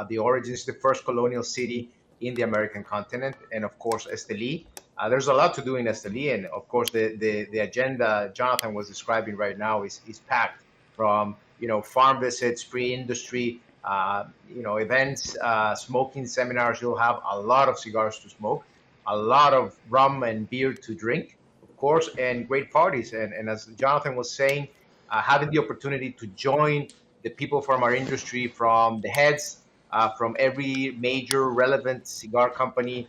the origins, the first colonial city in the American continent, and of course, Esteli. There's a lot to do in Esteli, and of course, the agenda Jonathan was describing right now is packed from farm visits, pre-industry, events, smoking seminars. You'll have a lot of cigars to smoke, a lot of rum and beer to drink, course, and great parties. And as Jonathan was saying, having the opportunity to join the people from our industry, from the heads, from every major relevant cigar company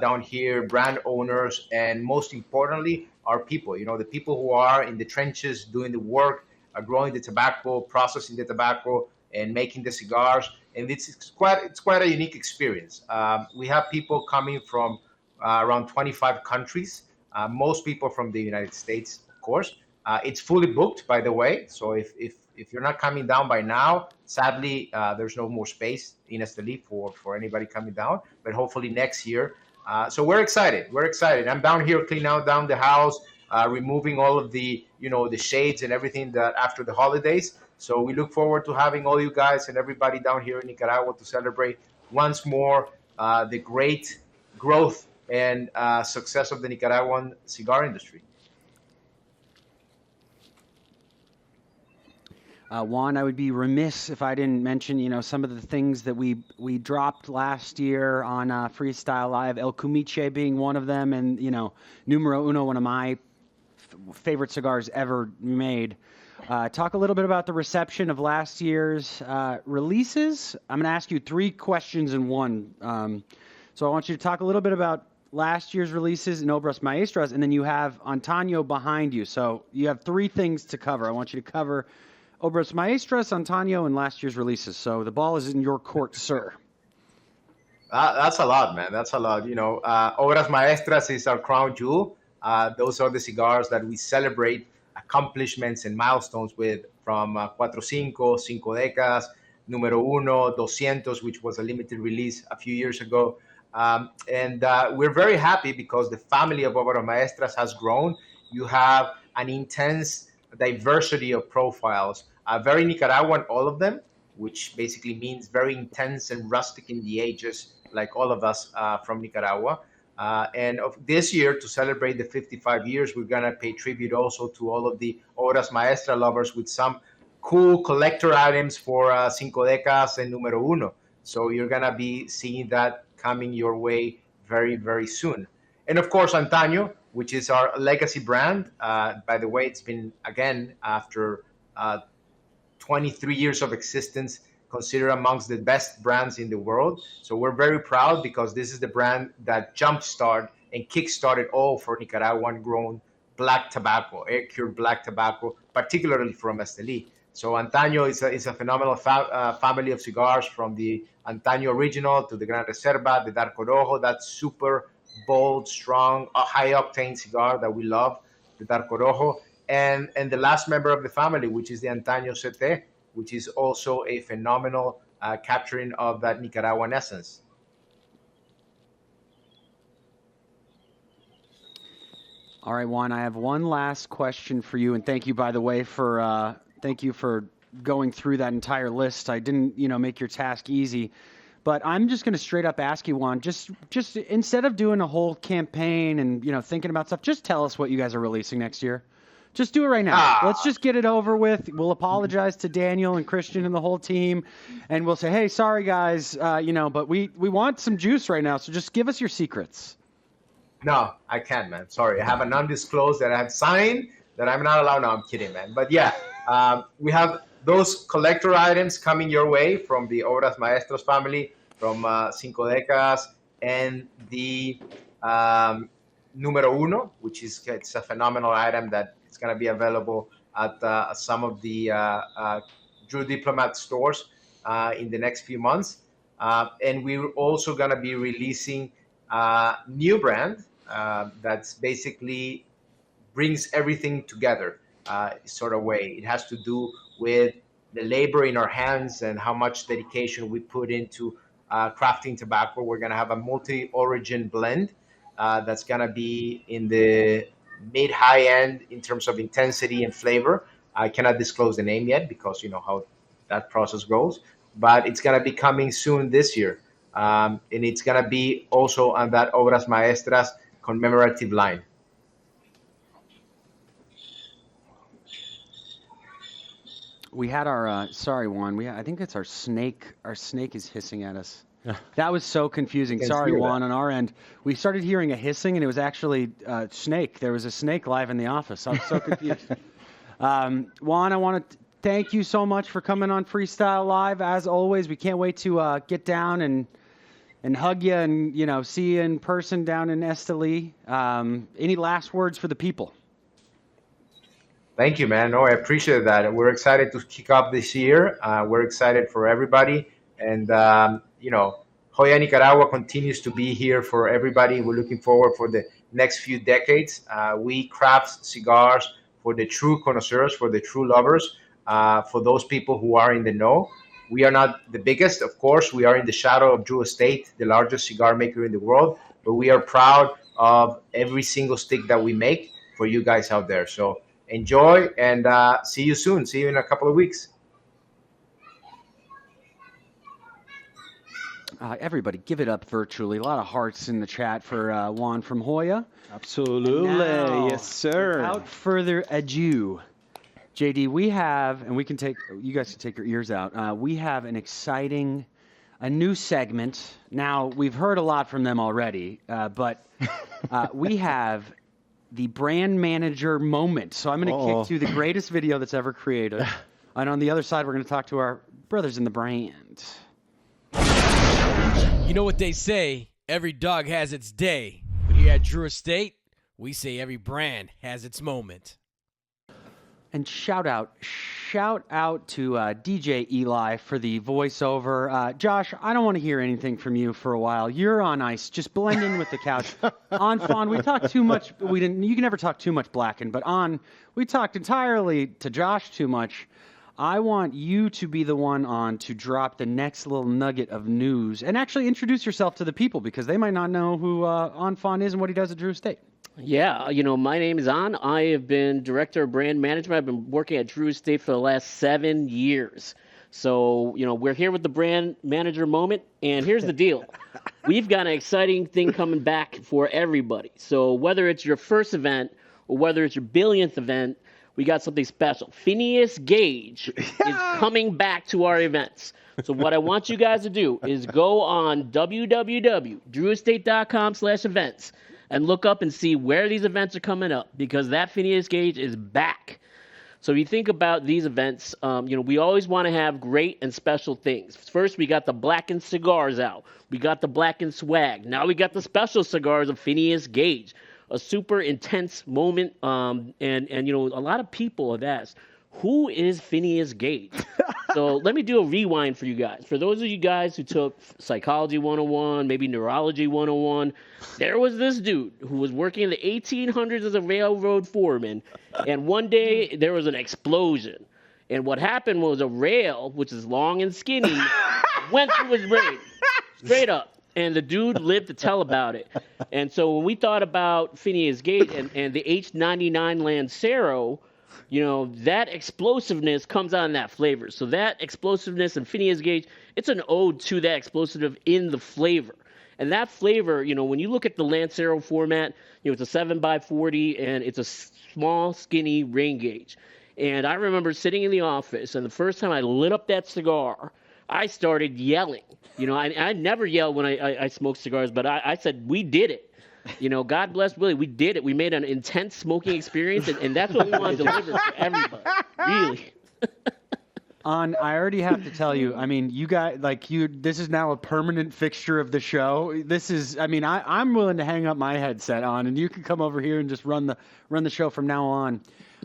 down here, brand owners, and most importantly, our people, the people who are in the trenches doing the work, growing the tobacco, processing the tobacco, and making the cigars. And it's quite a unique experience. We have people coming from around 25 countries. Most people from the United States, of course. It's fully booked, by the way. So if you're not coming down by now, sadly, there's no more space in Esteli for anybody coming down. But hopefully next year. So we're excited. We're excited. I'm down here cleaning down the house, removing all of the the shades and everything that after the holidays. So we look forward to having all you guys and everybody down here in Nicaragua to celebrate once more the great growth and success of the Nicaraguan cigar industry. Juan, I would be remiss if I didn't mention, some of the things that we dropped last year on Freestyle Live, El Cumiche being one of them, and, Numero Uno, one of my favorite cigars ever made. Talk a little bit about the reception of last year's releases. I'm going to ask you 3 questions in one. So I want you to talk a little bit about last year's releases in Obras Maestras, and then you have Antonio behind you. So you have 3 things to cover. I want you to cover Obras Maestras, Antonio, and last year's releases. So the ball is in your court, sir. That's a lot, man. That's a lot. Obras Maestras is our crown jewel. Those are the cigars that we celebrate accomplishments and milestones with, from 4-5, Cinco Décadas, Numero Uno, 200, which was a limited release a few years ago. And we're very happy because the family of Obras Maestras has grown. You have an intense diversity of profiles, very Nicaraguan, all of them, which basically means very intense and rustic in the ages, like all of us from Nicaragua. And of this year, to celebrate the 55 years, we're going to pay tribute also to all of the Obras Maestra lovers with some cool collector items for Cinco Décadas and Numero Uno. So you're going to be seeing that coming your way very, very soon. And of course, Antonio, which is our legacy brand. By the way, it's been, again, after 23 years of existence, considered amongst the best brands in the world. So we're very proud because this is the brand that jumpstarted and kickstarted all for Nicaraguan-grown black tobacco, air-cured black tobacco, particularly from Esteli. So Antonio is a phenomenal family of cigars, from the Antonio Original to the Gran Reserva, the Dark Orojo, that super bold, strong, high-octane cigar that we love, the Dark Orojo, and the last member of the family, which is the Antonio CT, which is also a phenomenal capturing of that Nicaraguan essence. All right, Juan, I have one last question for you, and thank you, by the way, for going through that entire list. I didn't, make your task easy, but I'm just going to straight up ask you, Juan, just instead of doing a whole campaign and, thinking about stuff, just tell us what you guys are releasing next year. Just do it right now. Let's just get it over with. We'll apologize to Daniel and Christian and the whole team, and we'll say, hey, sorry, guys, but we want some juice right now, so just give us your secrets. No, I can't, man. Sorry. I have a non-disclosed that I have signed that I'm not allowed. No, I'm kidding, man. But yeah, we have those collector items coming your way from the Obras Maestros family, from Cinco Décadas, and the Numero Uno, which is it's a phenomenal item that it's going to be available at some of the Drew Diplomat stores in the next few months. And we're also going to be releasing a new brand that's basically brings everything together sort of way. It has to do with the labor in our hands and how much dedication we put into crafting tobacco. We're going to have a multi-origin blend that's going to be in the mid-high end in terms of intensity and flavor. I cannot disclose the name yet because you know how that process goes, but it's going to be coming soon this year. And it's going to be also on that Obras Maestras commemorative line. We had our sorry, Juan. I think it's our snake. Our snake is hissing at us. That was so confusing. Sorry, Juan. On our end, we started hearing a hissing, and it was actually snake. There was a snake live in the office. I was so confused. Juan, I want to thank you so much for coming on Freestyle Live. As always, we can't wait to get down and hug you and see you in person down in Esteli. Any last words for the people? Thank you, man. No, I appreciate that. We're excited to kick off this year. We're excited for everybody. And, Joya Nicaragua continues to be here for everybody. We're looking forward for the next few decades. We craft cigars for the true connoisseurs, for the true lovers, for those people who are in the know. We are not the biggest, of course. We are in the shadow of Drew Estate, the largest cigar maker in the world. But we are proud of every single stick that we make for you guys out there. So enjoy and see you soon. See you in a couple of weeks. Everybody, give it up virtually. A lot of hearts in the chat for Juan from Joya. Absolutely. Now, Yes, sir. Without further ado, JD, we have, and you guys can take your ears out. We have a new segment. Now, we've heard a lot from them already, but we have the brand manager moment. So I'm going to kick to the greatest video that's ever created. And on the other side, we're going to talk to our brothers in the brand. You know what they say, every dog has its day. But here at Drew Estate, we say every brand has its moment. And shout out to DJ Eli for the voiceover. Josh, I don't want to hear anything from you for a while. You're on ice. Just blend in with the couch. On Fawn, we talked too much. You can never talk too much Blackened, but we talked entirely to Josh too much. I want you to be the one to drop the next little nugget of news and actually introduce yourself to the people because they might not know who On Fawn is and what he does at Drew Estate. Yeah, my name is On. I have been director of brand management. I've been working at Drew Estate for the last 7 years. So, we're here with the brand manager moment. And here's the deal. We've got an exciting thing coming back for everybody. So whether it's your first event or whether it's your billionth event, we got something special. Phineas Gage is coming back to our events. So what I want you guys to do is go on www.drewestate.com/events and look up and see where these events are coming up because that Phineas Gage is back. So if you think about these events, we always want to have great and special things. First, we got the Blackened cigars out. We got the Blackened swag. Now we got the special cigars of Phineas Gage. A super intense moment, and a lot of people have asked, who is Phineas Gage? So let me do a rewind for you guys. For those of you guys who took Psychology 101, maybe Neurology 101, there was this dude who was working in the 1800s as a railroad foreman, and one day there was an explosion. And what happened was a rail, which is long and skinny, went through his brain, straight up. And the dude lived to tell about it. And so when we thought about Phineas Gage and the H99 Lancero, that explosiveness comes out in that flavor. So that explosiveness in Phineas Gage, it's an ode to that explosive in the flavor. And that flavor, when you look at the Lancero format, it's a 7x40 and it's a small, skinny rain gauge. And I remember sitting in the office, and the first time I lit up that cigar, I started yelling. I never yell when I smoke cigars, but I said, we did it. God bless Willy. We did it. We made an intense smoking experience, and that's what we want to deliver for everybody. Really. I already have to tell you, I mean, you guys, this is now a permanent fixture of the show. This is, I mean, I'm willing to hang up my headset on, and you can come over here and just run the show from now on.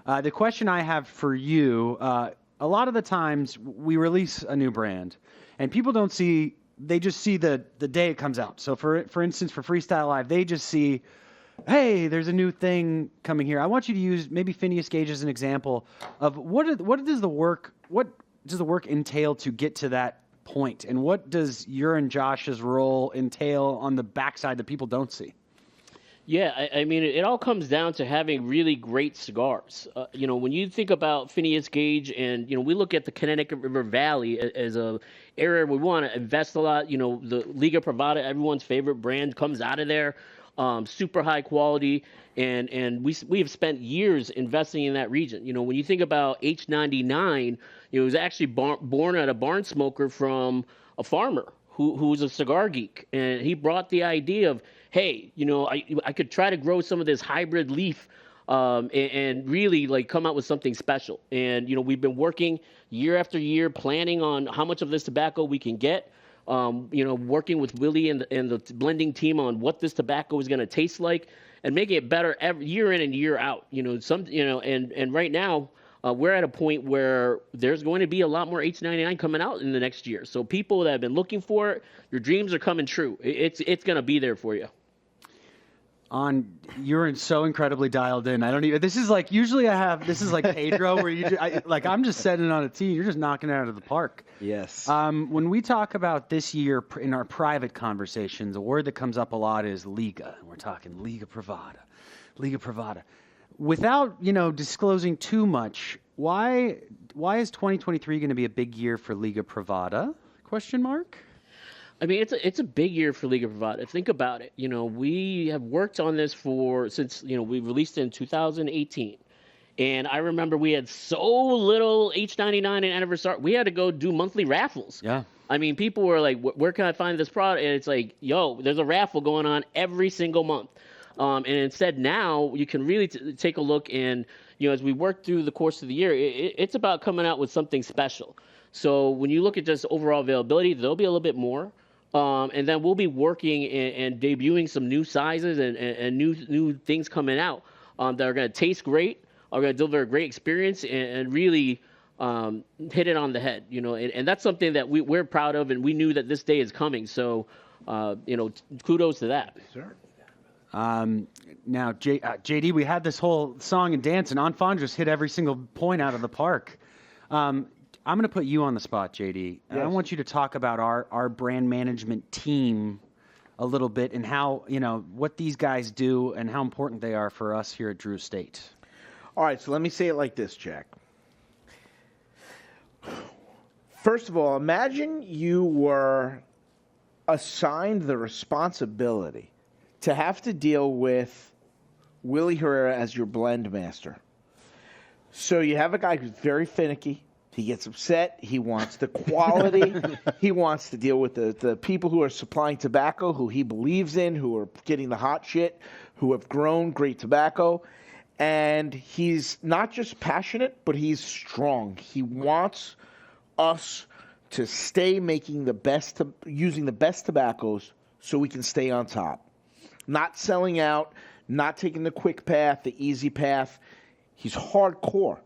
The question I have for you, a lot of the times we release a new brand, and people don't see, they just see the day it comes out. So for instance, for Freestyle Live, they just see, hey, there's a new thing coming here. I want you to use maybe Phineas Gage as an example of what does the work entail to get to that point, and what does your and Josh's role entail on the backside that people don't see? Yeah, I mean, it all comes down to having really great cigars. When you think about Phineas Gage, and we look at the Connecticut River Valley as a area we want to invest a lot. The Liga Privada, everyone's favorite brand, comes out of there. Super high quality, and we have spent years investing in that region. When you think about H99, it was actually born at a barn smoker from a farmer who was a cigar geek, and he brought the idea of, hey, I could try to grow some of this hybrid leaf and really come out with something special. And we've been working year after year, planning on how much of this tobacco we can get. Working with Willy and the blending team on what this tobacco is going to taste like, and making it better every year in and year out. And right now we're at a point where there's going to be a lot more H99 coming out in the next year. So people that have been looking for it, your dreams are coming true. It's going to be there for you. You're so incredibly dialed in. I don't even. This is like this is like Pedro, where I'm just setting it on a tee. You're just knocking it out of the park. Yes. When we talk about this year in our private conversations, a word that comes up a lot is Liga. We're talking Liga Privada. Without disclosing too much, why is 2023 going to be a big year for Liga Privada? Question mark. I mean, it's a big year for Liga Privada. Think about it. We have worked on this since we released it in 2018. And I remember we had so little H99 and anniversary. We had to go do monthly raffles. Yeah. I mean, people were like, where can I find this product? And it's like, yo, there's a raffle going on every single month. And instead now you can really take a look, and, as we work through the course of the year, it's about coming out with something special. So when you look at just overall availability, there'll be a little bit more. And then we'll be working and debuting some new sizes and new things coming out that are going to taste great, are going to deliver a great experience, and really hit it on the head. And that's something that we're proud of, and we knew that this day is coming. So, kudos to that. Sure. Now, JD, we had this whole song and dance, and Enfant just hit every single point out of the park. I'm going to put you on the spot, JD. And I want you to talk about our brand management team a little bit, and how, what these guys do and how important they are for us here at Drew Estate. All right, so let me say it like this, Jack. First of all, imagine you were assigned the responsibility to have to deal with Willy Herrera as your blend master. So you have a guy who's very finicky. He gets upset. He wants the quality. He wants to deal with the people who are supplying tobacco, who he believes in, who are getting the hot shit, who have grown great tobacco. And he's not just passionate, but he's strong. He wants us to stay making using the best tobaccos so we can stay on top. Not selling out, not taking the quick path, the easy path. He's hardcore.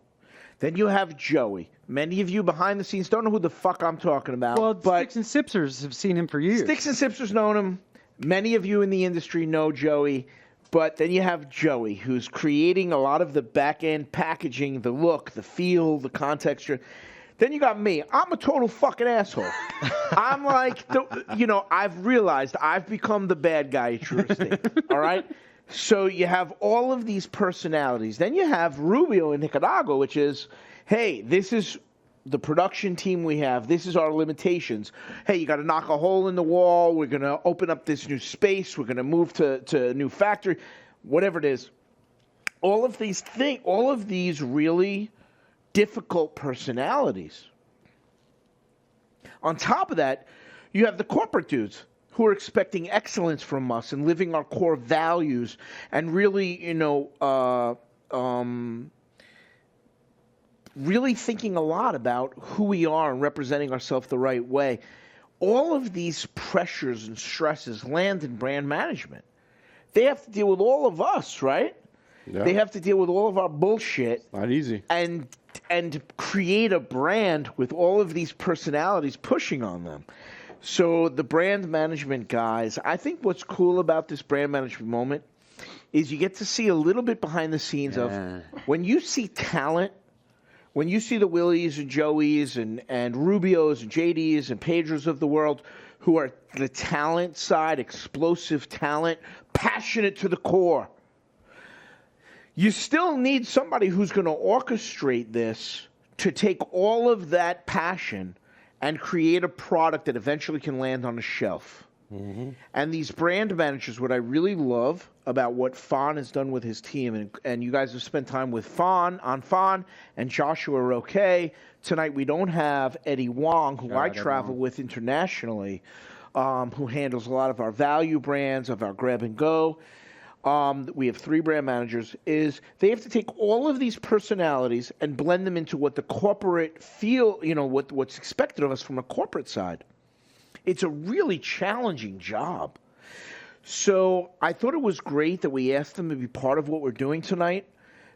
Then you have Joey. Many of you behind the scenes don't know who the fuck I'm talking about. Well, but Sticks and Sipsers have seen him for years. Sticks and Sipsers know him. Many of you in the industry know Joey. But then you have Joey, who's creating a lot of the back-end packaging, the look, the feel, the contexture. Then you got me. I'm a total fucking asshole. I'm like, I've realized I've become the bad guy at True Estate. All right? So you have all of these personalities. Then you have Rubio in Nicaragua, which is, hey, this is the production team we have. This is our limitations. Hey, you got to knock a hole in the wall. We're going to open up this new space. We're going to move to a new factory, whatever it is. All of these really difficult personalities. On top of that, you have the corporate dudes who are expecting excellence from us and living our core values and really, really thinking a lot about who we are and representing ourselves the right way. All of these pressures and stresses land in brand management. They have to deal with all of us, right? Yeah. They have to deal with all of our bullshit. Not easy. And create a brand with all of these personalities pushing on them. So the brand management guys, I think what's cool about this brand management moment is you get to see a little bit behind the scenes of when you see talent, when you see the Willys and Joeys and Rubios and JDs and Pedros of the world who are the talent side, explosive talent, passionate to the core. You still need somebody who's going to orchestrate this to take all of that passion and create a product that eventually can land on a shelf. Mm-hmm. And these brand managers, what I really love about what Fawn has done with his team, and you guys have spent time with Fawn, and Joshua Roque. Tonight we don't have Eddie Wong, who I travel with internationally, who handles a lot of our value brands, of our grab and go. We have 3 brand managers, is they have to take all of these personalities and blend them into what the corporate feel, what's expected of us from a corporate side. It's a really challenging job. So I thought it was great that we asked them to be part of what we're doing tonight,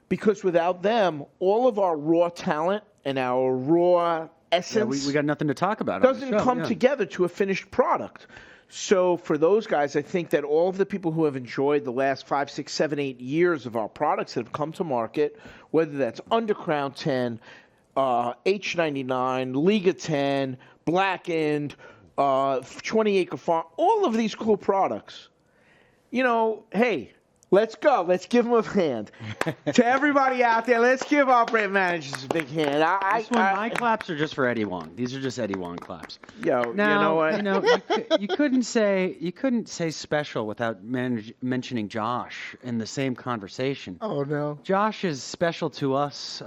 because without them, all of our raw talent and our raw essence we got nothing to talk about. Doesn't come together to a finished product. So for those guys, I think that all of the people who have enjoyed the last 5, 6, 7, 8 years of our products that have come to market, whether that's Underground 10, H99, Liga 10, Blackened, 20 Acre Farm, all of these cool products, hey, let's go. Let's give them a hand. To everybody out there, let's give our brand managers a big hand. My claps are just for Eddie Wong. These are just Eddie Wong claps. Yo, you know what? You couldn't say special without mentioning Josh in the same conversation. Oh no, Josh is special to us.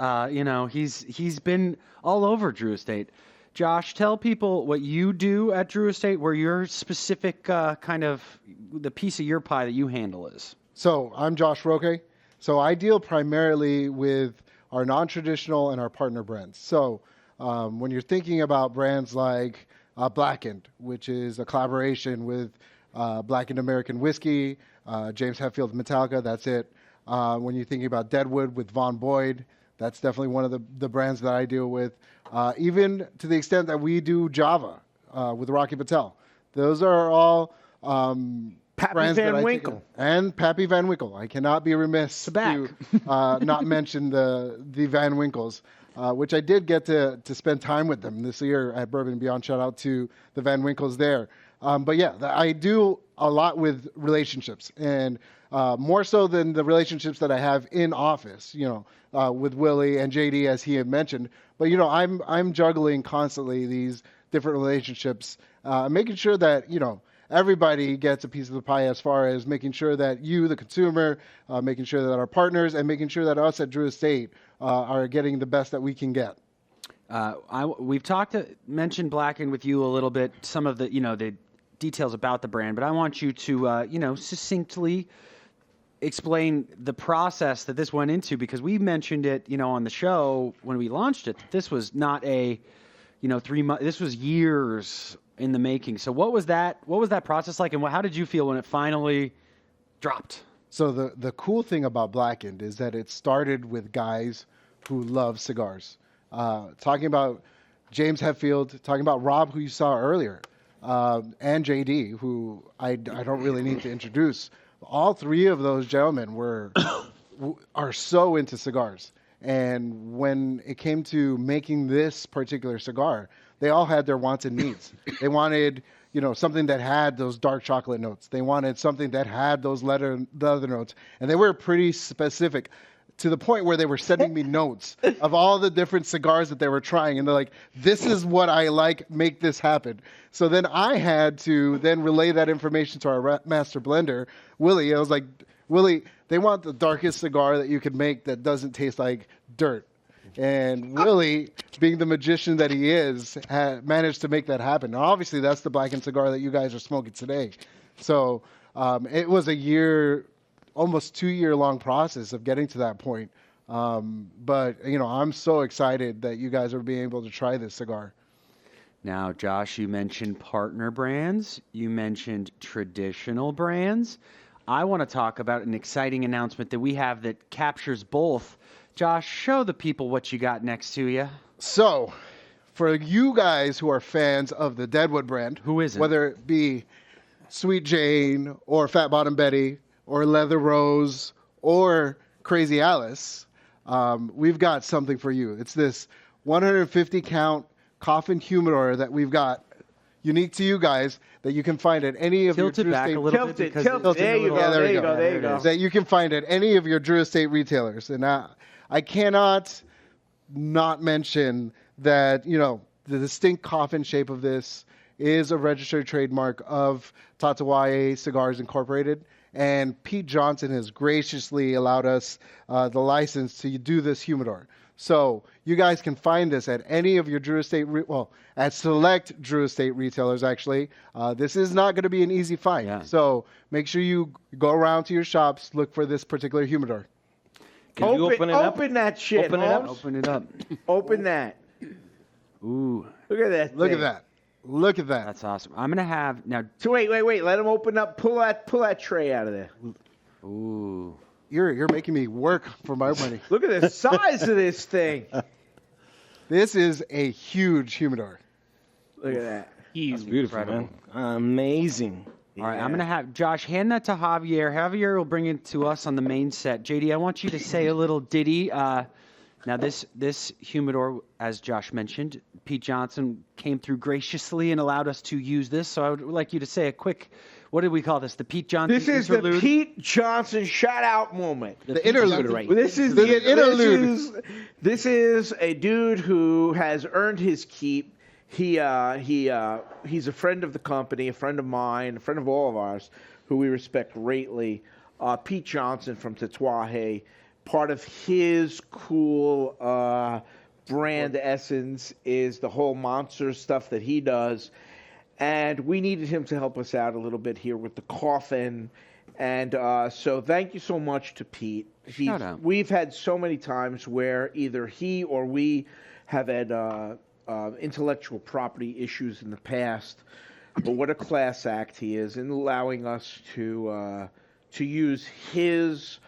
He's been all over Drew Estate. Josh, tell people what you do at Drew Estate, where your specific kind of the piece of your pie that you handle is. So I'm Josh Roque. So I deal primarily with our non-traditional and our partner brands. So when you're thinking about brands like Blackened, which is a collaboration with Blackened American Whiskey, James Hetfield Metallica, that's it. When you're thinking about Deadwood with Von Boyd, that's definitely one of the brands that I deal with. Even to the extent that we do Java with Rocky Patel. Those are all Pappy Van Winkle. And Pappy Van Winkle. I cannot be remiss to not mention the Van Winkles, which I did get to spend time with them this year at Bourbon and Beyond. Shout out to the Van Winkles there. But yeah, I do a lot with relationships, and more so than the relationships that I have in office, with Willy and JD, as he had mentioned. But, I'm juggling constantly these different relationships, making sure that, everybody gets a piece of the pie, as far as making sure that you, the consumer, making sure that our partners, and making sure that us at Drew Estate are getting the best that we can get. We've mentioned Blackened with you a little bit, some of the details about the brand, but I want you to, succinctly explain the process that this went into, because we mentioned it, on the show when we launched it. This was not a, 3 months. This was years in the making. So what was that process like, and how did you feel when it finally dropped? So the cool thing about Blackened is that it started with guys who love cigars. Talking about James Hetfield, talking about Rob, who you saw earlier, and JD, who I don't really need to introduce. All 3 of those gentlemen are so into cigars. And when it came to making this particular cigar, they all had their wants and needs. They wanted, something that had those dark chocolate notes. They wanted something that had those leather notes. And they were pretty specific, to the point where they were sending me notes of all the different cigars that they were trying. And they're like, this is what I like, make this happen. So then I had to then relay that information to our master blender, Willy. I was like, Willy, they want the darkest cigar that you could make that doesn't taste like dirt. And Willy, being the magician that he is, managed to make that happen. Now, obviously, that's the Blackened cigar that you guys are smoking today. So it was a year, almost 2-year long process of getting to that point. But I'm so excited that you guys are being able to try this cigar. Now, Josh, you mentioned partner brands. You mentioned traditional brands. I want to talk about an exciting announcement that we have that captures both. Josh, show the people what you got next to you. So, for you guys who are fans of the Deadwood brand, Who isn't? whether it be Sweet Jane or Fat Bottom Betty or Leather Rose or Crazy Alice, we've got something for you. It's this 150 count coffin humidor that we've got unique to you guys that you can find at any of Tilt your it Drew back Estate. a little bit. because Tilt it. it's There a you little- go. there There we you go. go. There you it go. is. That you can find at any of your Drew Estate retailers. And I cannot not mention that, the distinct coffin shape of this is a registered trademark of Tatawaye Cigars Incorporated. And Pete Johnson has graciously allowed us the license to do this humidor. So you guys can find this at any of your Drew Estate, at select Drew Estate retailers, actually. This is not going to be an easy find. Yeah. So make sure you go around to your shops, look for this particular humidor. Can you open it up? Open that shit. Open it up. Holmes. Open it up. Open that. Ooh, Look at that. Look at thing. that. Look at that. that's awesome. I'm going to have now. So wait. Let him open up. Pull that tray out of there. Ooh. You're making me work for my money. Look at the size of this thing. This is a huge humidor. Look at that. That's beautiful, man. Amazing. All right, I'm going to have Josh hand that to Javier. Javier will bring it to us on the main set. JD, I want you to say a little ditty. Now, this humidor, as Josh mentioned, Pete Johnson came through graciously and allowed us to use this. So I would like you to say a quick, what did we call this? The Pete Johnson This is interlude? the Pete Johnson shout out moment. The interlude. Right. This is The interlude. This is a dude who has earned his keep. He's a friend of the company, a friend of mine, a friend of all of ours, who we respect greatly. Pete Johnson from Tatawaye. Part of his cool brand essence is the whole monster stuff that he does. And we needed him to help us out a little bit here with the coffin. And so thank you so much to Pete. Shout out. We've had so many times where either he or we have had intellectual property issues in the past. But what a class act he is in allowing us to use his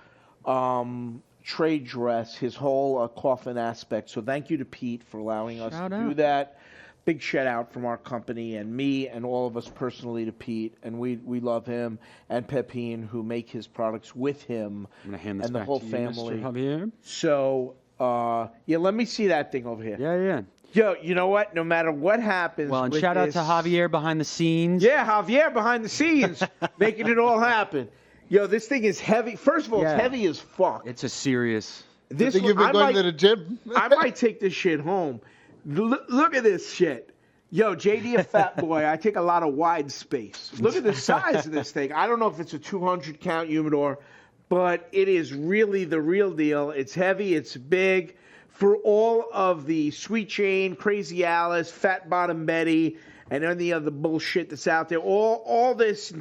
trade dress, his whole coffin aspect. So thank you to Pete for allowing us Shout to out. do that. Big shout out from our company and me and all of us personally to Pete. And we love him and Pepine, who make his products with him I'm going to hand this and the back whole to you, family. Mr. Javier. So, let me see that thing over here. Yeah. Yo, you know what? No matter what happens. Well, and with shout out this- to Javier behind the scenes. Yeah, Javier behind the scenes, making it all happen. Yo, this thing is heavy. First of all, Yeah. it's heavy as fuck. It's a serious. I This think one- you've been I going might- to the gym. I might take this shit home. Look at this shit. Yo, JD, a fat boy. I take a lot of wide space. Look at the size of this thing. I don't know if it's a 200 count humidor, but it is really the real deal. It's heavy. It's big. For all of the Sweet Jane, Crazy Alice, Fat Bottom Betty, and any other bullshit that's out there, all this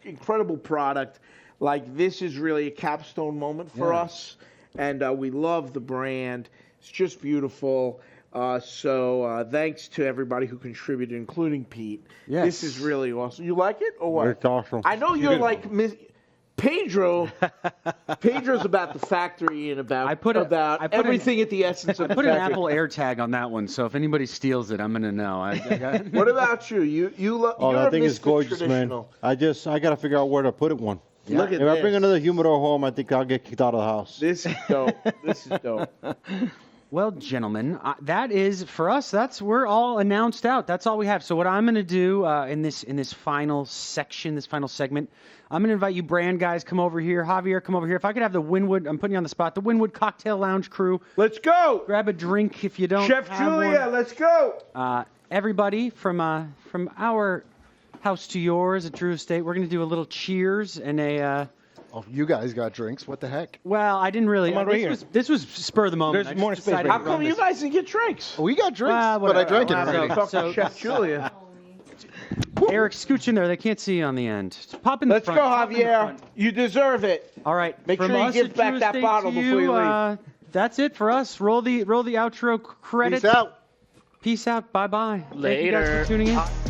incredible product, like this is really a capstone moment for us, and we love the brand. It's just beautiful. So thanks to everybody who contributed, including Pete. Yes. This is really awesome. You like it or what? It's awesome. I know you're like Pedro. Pedro's about the factory and about I put everything at the essence of I put the an factory. Apple AirTag on that one, so if anybody steals it, I'm going to know. I got- What about you? You love. Oh, you're that a thing is Mr. gorgeous, man. Traditional. I got to figure out where to put it one. Look at If this. I bring another humidor home, I think I'll get kicked out of the house. This is dope. This is dope. Well, gentlemen, that is for us. We're all announced out. That's all we have. So what I'm going to do in this final section, this final segment, I'm going to invite you brand guys come over here. Javier, come over here. If I could have the Winwood, I'm putting you on the spot. The Winwood Cocktail Lounge crew. Let's go. Grab a drink if you don't. Chef have Julia, one. let's go. Everybody from our house to yours at Drew Estate, we're going to do a little cheers and a. Oh, you guys got drinks. What the heck? Well, I didn't really. Come on, right here. This was spur of the moment. There's I just more space decided right to How run come you this. guys didn't get drinks? We got drinks, Well, but I whatever. drank it Well, already. Fucking So- Chef Julia. Eric, scooch in there. They can't see you on the end. Just pop in the Let's front. go, Pop in the Javier. front. You deserve it. All right. Make from sure you us give at back Drew that Estate bottle to before you leave. that's it for us. Roll the outro credits. Peace out. Peace out. Bye bye. Thank you guys Later. for tuning in.